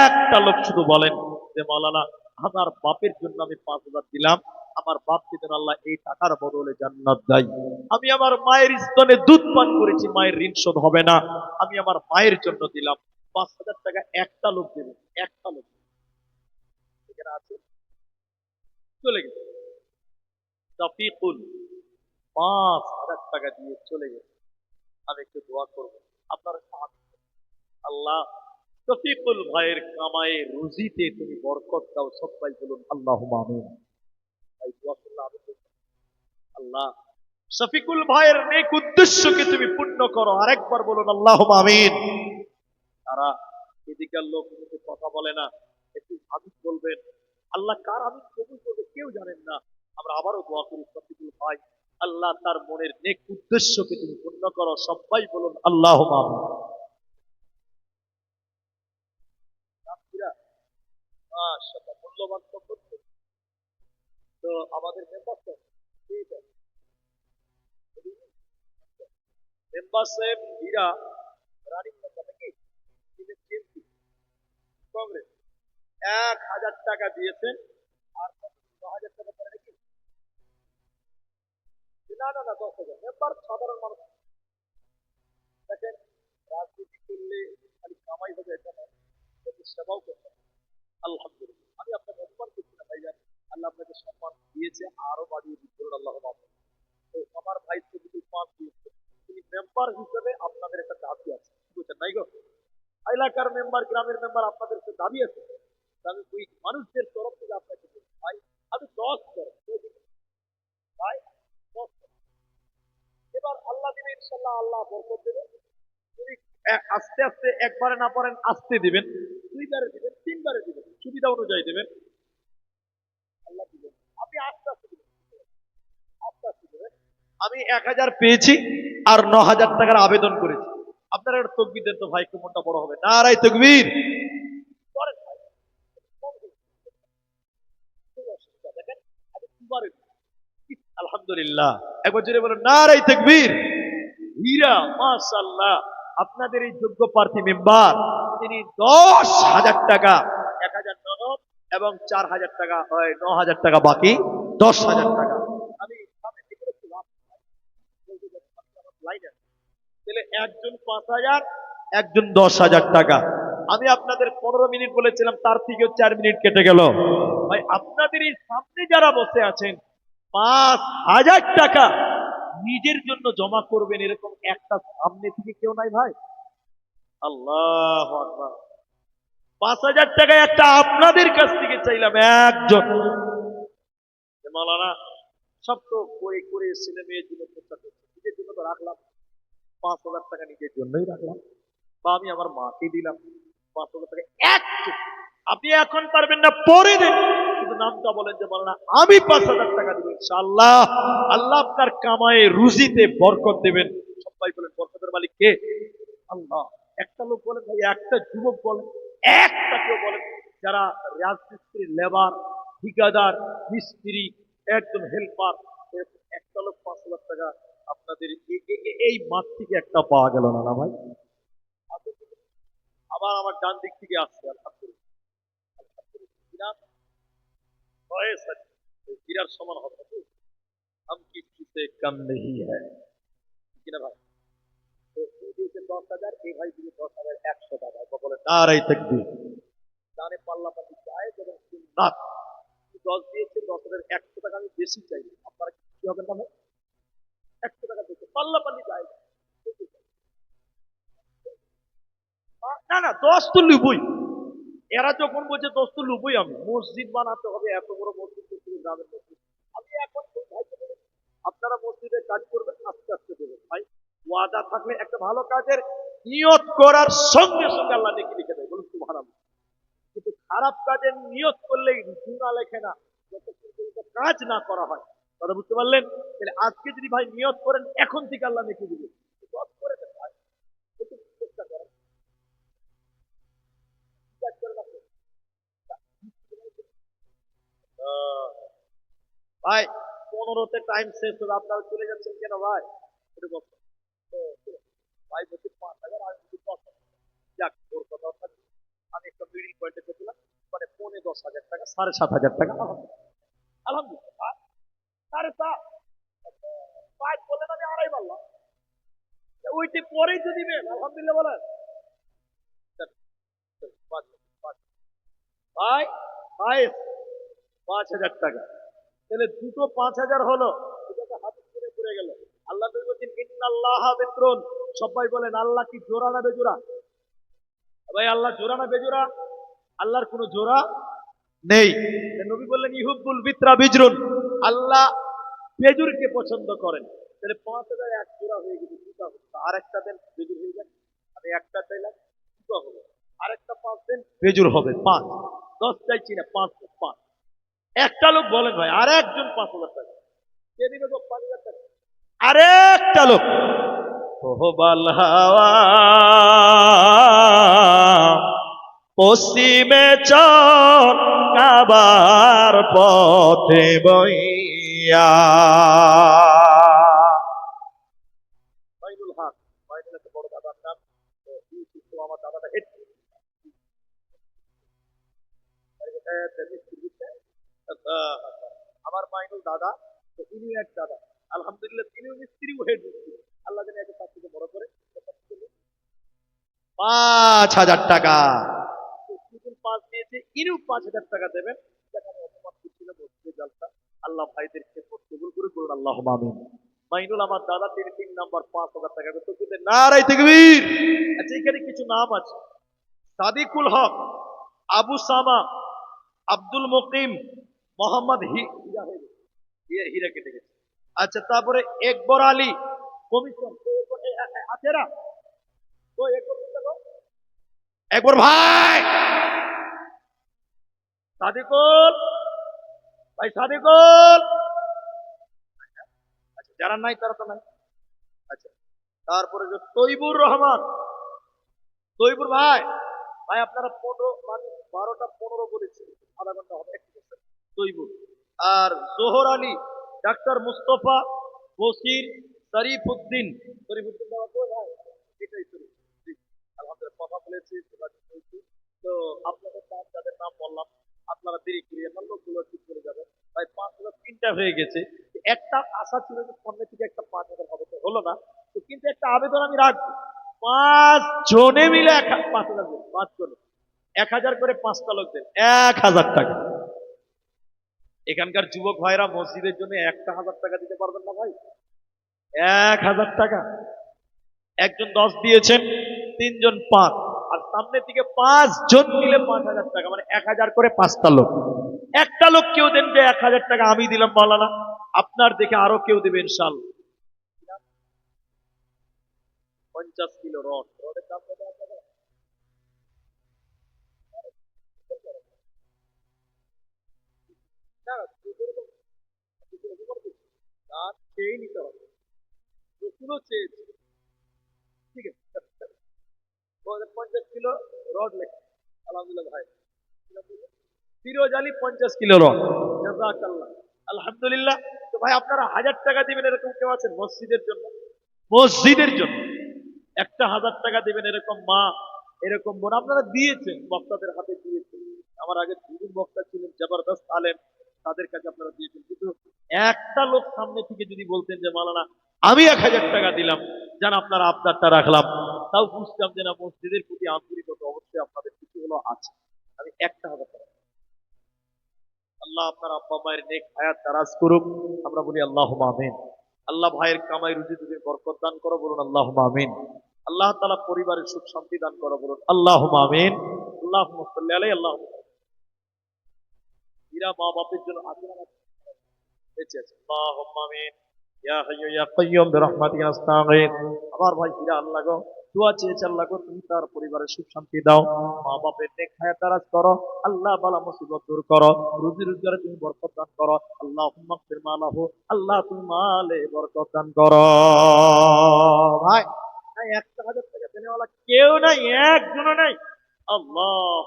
একটা লোক শুধু বলেন যে মাওলানা আমার বাপের জন্য আমি 5,000 দিলাম, আমার বাপকে যেন আল্লাহ এই টাকার বদলে জান্নাত দেয়। আমি আমার মায়ের স্তনে দুধ পান করেছি, মায়ের ঋণ শোধ হবে না, আমি আমার মায়ের জন্য দিলাম। 5,000 টাকা একটা লোক দেবে, একটা লোক। এখানে আছে, চলে গেছে শফিকুল, 5,000 টাকা দিয়ে চলে গেছে। আমি একটু দোয়া করব, আপনারা সাহায্য করুন। আল্লাহ শফিকুল ভাইয়ের কামায়ে রুজিতে তুমি বরকত দাও, সবাই বলুন আল্লাহুম্মা আমিন। ভাই দোয়া করলে আমি বলবো, আল্লাহ শফিকুল ভাইয়ের নেক উদ্দেশ্যকে তুমি পূর্ণ করো, আরেকবার বলুন আল্লাহুম্মা আমিন। তারা এদিকার লোক মুখে কথা বলে না, একটু আমিন বলবেন। আল্লাহ কার আমিন কবুল করবে কেউ জানেন না। আমরা আবারও দোয়া করি শফিকুল ভাই, আল্লাহ তার মনের নেক উদ্দেশ্যকে তুমি পূর্ণ করো, সবাই বলুন আল্লাহুম্মা আমিন। মাশাআল্লাহ, মূল্যবান বক্তব্য। তো আমাদের মেম্বার ঠিক আছে, মেম্বার সাহেব হীরা রানিং মেম্বার নাকি TMC কংগ্রেস 1,000 টাকা দিয়েছেন, আর 9,000 টাকা পরে নাকি, না না না 10,000। মেম্বার সাধারণ মানুষ, দেখেন রাজনীতি করলে খালি কামাই হবে এটা নয়, কিন্তু সেবাও করতে হবে। আলহামদুলিল্লাহ, আমি আপনাকে অপমান করছি না ভাইজান, আল্লাহ আপনাকে সম্মান দিয়েছে, আরো বাড়িয়ে দিতে আল্লাহ। তো আমার ভাই যদি 5 দিয়েছে, তিনি মেম্বার হিসেবে আপনাদের একটা দাবি আছে, বুঝছেন নাই গো? এলাকার মেম্বার, গ্রামের মেম্বার, আপনাদের একটা দাবি আছে। আমি ওই মানুষদের তরফ থেকে আপনাকে বলছি, ভাই আমি 10 করো ভাই, 10 করো। এবার আল্লাহ দিলে ইনশাল্লাহ আল্লাহ বরকত দেবে। যদি আস্তে আস্তে একবারে না পারেন আস্তে দিবেন, দুইবারে দিবেন, তিনবারে দিবেন, সুবিধা অনুযায়ী দিবেন। আল্লাহ দিবেন, আপনি আস্তে আস্তে দিবেন, আস্তে আস্তে দিবেন। আমি 1000 পেয়েছি আর 9000 টাকার আবেদন করেছি। আপনারা একটা তকবির দেন তো ভাই, একটু মনটা বড় হবে। নারাই তকবীর। করেন ভাই, কোনো অসুবিধা দেখেন, আমি দুবারে দিই। আলহামদুলিল্লাহ, একবার জোরে বলুন নারাই তাকবীর। হীরা, মাশাআল্লাহ, আপনাদের এই যোগ্য প্রার্থী মেম্বার, তিনি 10,000 টাকা, 1000 নগদ এবং 4000 টাকা, 9000 টাকা বাকি, 10,000 টাকা। আমি সামনে থেকে একটু লাভ লাইনে, তাহলে একজন 5,000, একজন 10,000 টাকা। আমি আপনাদের 15 মিনিট বলেছিলাম, তার থেকেও 4 মিনিট কেটে গেল। ভাই আপনাদের এই সামনে যারা বসে আছেন, 5,000 টাকা নিজের জন্য জমা করবেন, এরকম একটা সামনে থেকে কেউ নাই ভাই। আল্লাহ আকবার। 5,000 টাকা একটা আপনাদের কাছ থেকে চাইলাম একজন। মাওলানা, সব তো করে করে ছেলে মেয়ের জন্য খরচা করছে, নিজের জন্য তো রাখলাম 5,000 টাকা, নিজের জন্যই রাখলাম, বা আমি আমার মাকে দিলাম 5,000 টাকা একটু। আপনি এখন পারবেন না, পরে দেন, শুধু নামটা বলেন যে মাওলানা আমি 5,000 টাকা দিব, ইনশাআল্লাহ আল্লাহ আপনার কামায়ে রুজিতে বরকত দেবেন। সবাই বলেন বরকতের মালিক কে? আল্লাহ। একটা লোক বলেন ভাই, একটা যুবক বলেন, একটা কেউ বলেন, যারা রাজমিস্ত্রি, লেবার, ঠিকাদার, মিস্ত্রি, একজন হেল্পার, একটা লোক 5,000 টাকা আপনাদের এই মাঠ থেকে একটা পাওয়া গেল না, না ভাই? আবার আমার ডান দিক থেকে আসছে, আলহামদুলিল্লাহ, আলহামদুলিল্লাহ, বয়স আছে, হীরার সমান হবে না। हम किसी से कम नहीं है, ঠিক না ভাই? তো এই দিয়েছেন 10,000, এই ভাই দিয়ে 10,000 100 টাকা, বলে নারাই তাকবীর। দানে পাল্লা পাল্লি যায় এবং সুন্নাত। 10 দিয়েছে, 10,000 100 টাকা আমি বেশি চাই, আপনারা কি হবে না ভাই? 100 টাকা দিতে পাল্লা পাল্লি যায় না, না 10 তো লুবই। এরা যখন বলছে 10 তো লুবই, আমি মসজিদ বানাতে হবে, এত বড় মসজিদ করতে হবে, গ্রামের মসজিদ। আমি এখন ওই ভাইকে বলি, আপনারা মসজিদে কাজ করবেন, আস্তে আস্তে দেবেন ভাই। ওয়াদা থাকলে একটা ভালো কাজের নিয়ত করার সঙ্গে সঙ্গে আল্লাহ নেকি লিখে দেয়, বলুন সুবহানাল্লাহ। কিন্তু খারাপ কাজের নিয়ত করলেই গুনাহ লেখে না, যতক্ষণ পর্যন্ত কাজ না করা হয়। কথা বুঝতে পারলেন? তাহলে আজকে যদি ভাই নিয়ত করেন, এখন থেকে আল্লাহ নেকি দিবে। নিয়ত করে দেন ভাই, একটু চেষ্টা করেন, কাজ করেন আপনি। ভাই 15তে টাইম শেষ হবে, আপনারা চলে যাচ্ছেন কেন ভাই? একটু বলুন। ভাই বলছি 5,000, আমি বলছি 10,000। যাক, ওর কথা থাকবে। আমি একটা মিডিল পয়েন্টে পেয়েছিলাম, মানে 10,000 টাকা, 7,500 টাকা। আলহামদুলিল্লাহ, আলহামদুলিল্লাহ, 7,500। 5 বললেন, আমি 2.5 বললাম, ওইটি পরেই তো দিবেন, আলহামদুলিল্লাহ বলেন। ভাই ভাই 5,000 টাকা, তাহলে দুটো 5,000 হলো, দুটোকে হাতে করে পড়ে গেল। আল্লাহ নবী বলছেন ইন্নাল্লাহ বিত্রুন। সবাই বলেন আল্লাহ কি জোড়া না বেজোড়া? ভাই আল্লাহ জোড়া না বেজোড়া? আল্লাহর কোনো জোড়া নেই। নবী বললেন ইহুব্বুল বিত্রা বিজরুন, আল্লাহ বেজুরকে পছন্দ করেন। তাহলে 5,000 এক জোড়া হয়ে গেছে, দুটা হলো, আর একটা দেন, বেজুর হয়ে যাবে। আমি একটা চাইলাম, দুটো হলো, আরেকটা 5 দেন, বেজুর হবে 5। 10 চাইছি না, 5 5। একটা লোক বলেন ভাই, আর একজন 5,000 টাকা কে দিবে? তো 5,000 টাকা আরেকটা লোক। ওহবাল হাওয়া পশ্চিমে চল, কাবার পথে বইয়া। মাইনুল হক, মাইনুল একটা বড় দাদার নাম, তো ইউটিউব তো আমার দাদাটা হেড আমার মাইনুল দাদা, তো ইনি এক দাদা, আলহামদুলিল্লাহ, তিনিও মিস্ত্রিও হেড মিস্ত্রি। আল্লাহ যেন একে তার থেকে বড় করে। 5,000 টাকা দুজন 5 দিয়েছে, ইনিও 5,000 টাকা দেবেন। যেখানে অপমান করছিল মসজিদে জলসা, আল্লাহ ভাইদেরকে কবুল করে বলুন আল্লাহুম্মা আমিন। মাইনুল আমার দাদা, তিনি 3 নাম্বার 5,000 টাকা করতে দিলেন, নারায়ে তাকবীর। আচ্ছা, এখানে কিছু নাম আছে, সাদিকুল হক, আবু সামা, আব্দুল মুকিম, মোহাম্মদ হীরা হয়ে গেছে, হীরা কেটে গেছে। আচ্ছা, তারপরে একবর আলী কমিশন, আছে না? তো একবর একবার ভাই সাদিকুল, ভাই সাদিকুল। আচ্ছা, যারা নাই তারা তো নাই। আচ্ছা, তারপরে যে তৈবুর রহমান, তৈবুর ভাই, ভাই আপনারা 15 মানে 12টা 15 বলেছি, আধা ঘন্টা হবে, একটু বসেন। তৈবুর আর জোহর আলী, ডাক্তার মুস্তফা, বসির, শরীফুদ্দিন। শরীফুদ্দিন বাবা কই ভাই? এটাই শরীফ। জি, আলহামদুলিল্লাহ কথা বলেছি, যোগাযোগ হয়েছি। তো আপনাদের নাম, যাদের নাম বললাম, আপনারা দেরি করিয়ে না, লোকগুলো ঠিক করে যাবে। ভাই 5,000 3টা হয়ে গেছে। একটা আশা ছিল যে সামনে থেকে একটা 5,000 হবে, তো হলো না। তো কিন্তু একটা আবেদন আমি রাখবো, 5 জনে মিলে 5,000 দেন, 5 জনে 1,000 করে 5টা লোক দেন, 1,000 টাকা। এখানকার যুবক ভাইরা মসজিদের জন্য একটা 1,000 টাকা দিতে পারবেন না ভাই? 1,000 টাকা। একজন 10 দিয়েছেন, 3 জন 5, আর সামনে থেকে 5 জন মিলে 5,000 টাকা, মানে 1,000 করে 5টা লোক। একটা লোক কেউ দেন যে 1,000 টাকা আমি দিলাম মাওলানা, আপনার দেখে আরো কেউ দেবে ইনশাল্লাহ। 50 কিলো রড, রডের দাম কত আপনাদের? না, তার চেয়ে নিতে হবে, রসুলও চেয়েছে। ঠিক আছে, 50 কিলো রড লেখা, আলহামদুলিল্লাহ ভাই। ফিরোজ আলী 50 কিলো রড, জাযাকাল্লাহ, আলহামদুলিল্লাহ। তো ভাই আপনারা 1,000 টাকা দিবেন এরকম কেউ আছেন মসজিদের জন্য? মসজিদের জন্য একটা 1,000 টাকা দিবেন এরকম মা, এরকম বোন, আপনারা দিয়েছেন, বক্তাদের হাতে দিয়েছেন। আমার আগে দুজন বক্তা ছিলেন, জবরদস্ত আলেম, তাদের কাছে আপনারা দিয়েছেন। কিন্তু একটা লোক সামনে থেকে যদি বলতেন যে মাওলানা আমি 1,000 টাকা দিলাম, যেন আপনারা আবদারটা রাখলাম, তাও বুঝতাম যে না, মসজিদের প্রতি আন্তরিকতা অবশ্যই আপনাদের কিছু হলো আছে। আমি একটা 1,000 টাকা, আল্লাহ আপনার আব্বা মায়ের নেক হায়াত দারাজ করুক, আমরা বলি আল্লাহুম্মা আমিন। আল্লাহ ভাইয়ের কামাই রুজি দুদিন বরকত দান করো, বলুন আল্লাহুম্মা আমিন। আল্লাহ তাআলা পরিবারের সুখ শান্তি দান করো, বলুন আল্লাহুম্মা আমিন। আল্লাহুম্মা সাল্লি আলাইহি, আল্লাহুম্মা। এরা মা বাপের জন্য আজীবন বেঁচে আছে, আল্লাহুম্মা আমিন। ইয়া হাইয়্যু ইয়া কাইয়্যুম বিরহমাতিকা আস্তাগীথ। আমার ভাই হীরা, আল্লাহ গো দোয়া চেয়েছে, আল্লাহ গো তুমি তার পরিবারের সুখ শান্তি দাও, মা বাপের নেক হায়াত দারাজ করো, আল্লাহ বালা মুসিবত দূর করো, রুজি রোজগারে তুমি বরকত দান করো, আল্লাহুম্মা ফির মালাহু, আল্লাহ তুমি মালে বরকত দান করো। ভাই নাই, 1,000 টাকা দেনেওয়ালা কেউ নাই, একজনও নাই। আল্লাহ।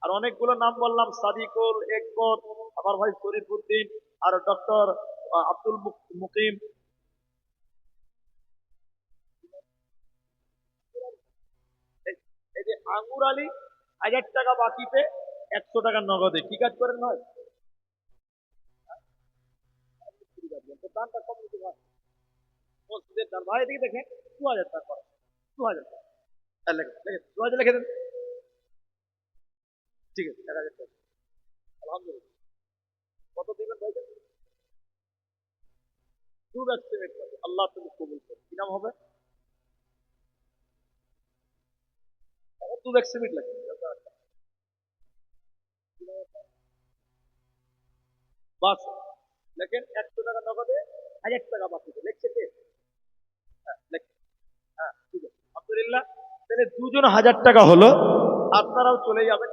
আর অনেকগুলো নাম বললাম, সাদিকুল, একবর, আমার ভাই শরীফুদ্দিন, আর ডক্টর আব্দুল মুকিম। এই এই যে আঙ্গুর আলী, 1,000 টাকা বাকিতে, 100 টাকা নগদে, কি কাজ করেন ভাই? তো দানটা কম দিতে ভাই, মসজিদের দান ভাই, এদিকে দেখেন, 2,000 টাকা করে, 2,000 টাকা। লেখেন লেখেন, 2,000 লিখে দেন। ঠিক আছে, 1,000 টাকা, আলহামদুলিল্লাহ। কত দিবেন ভাই? 2 ব্যাগ সিমেন্ট, আল্লাহ তুমি কবুল করো। কি নাম হবে? 2 ব্যাগ সিমেন্ট লাগবে। বাস লেখেন, 100 টাকা নগদে, 1,000 টাকা বাকিতে, লিখছে কে? হ্যাঁ লেখেন। হ্যাঁ ঠিক আছে, আলহামদুলিল্লাহ। তাহলে দুজন 1,000 টাকা হলো, আপনারাও চলে যাবেন।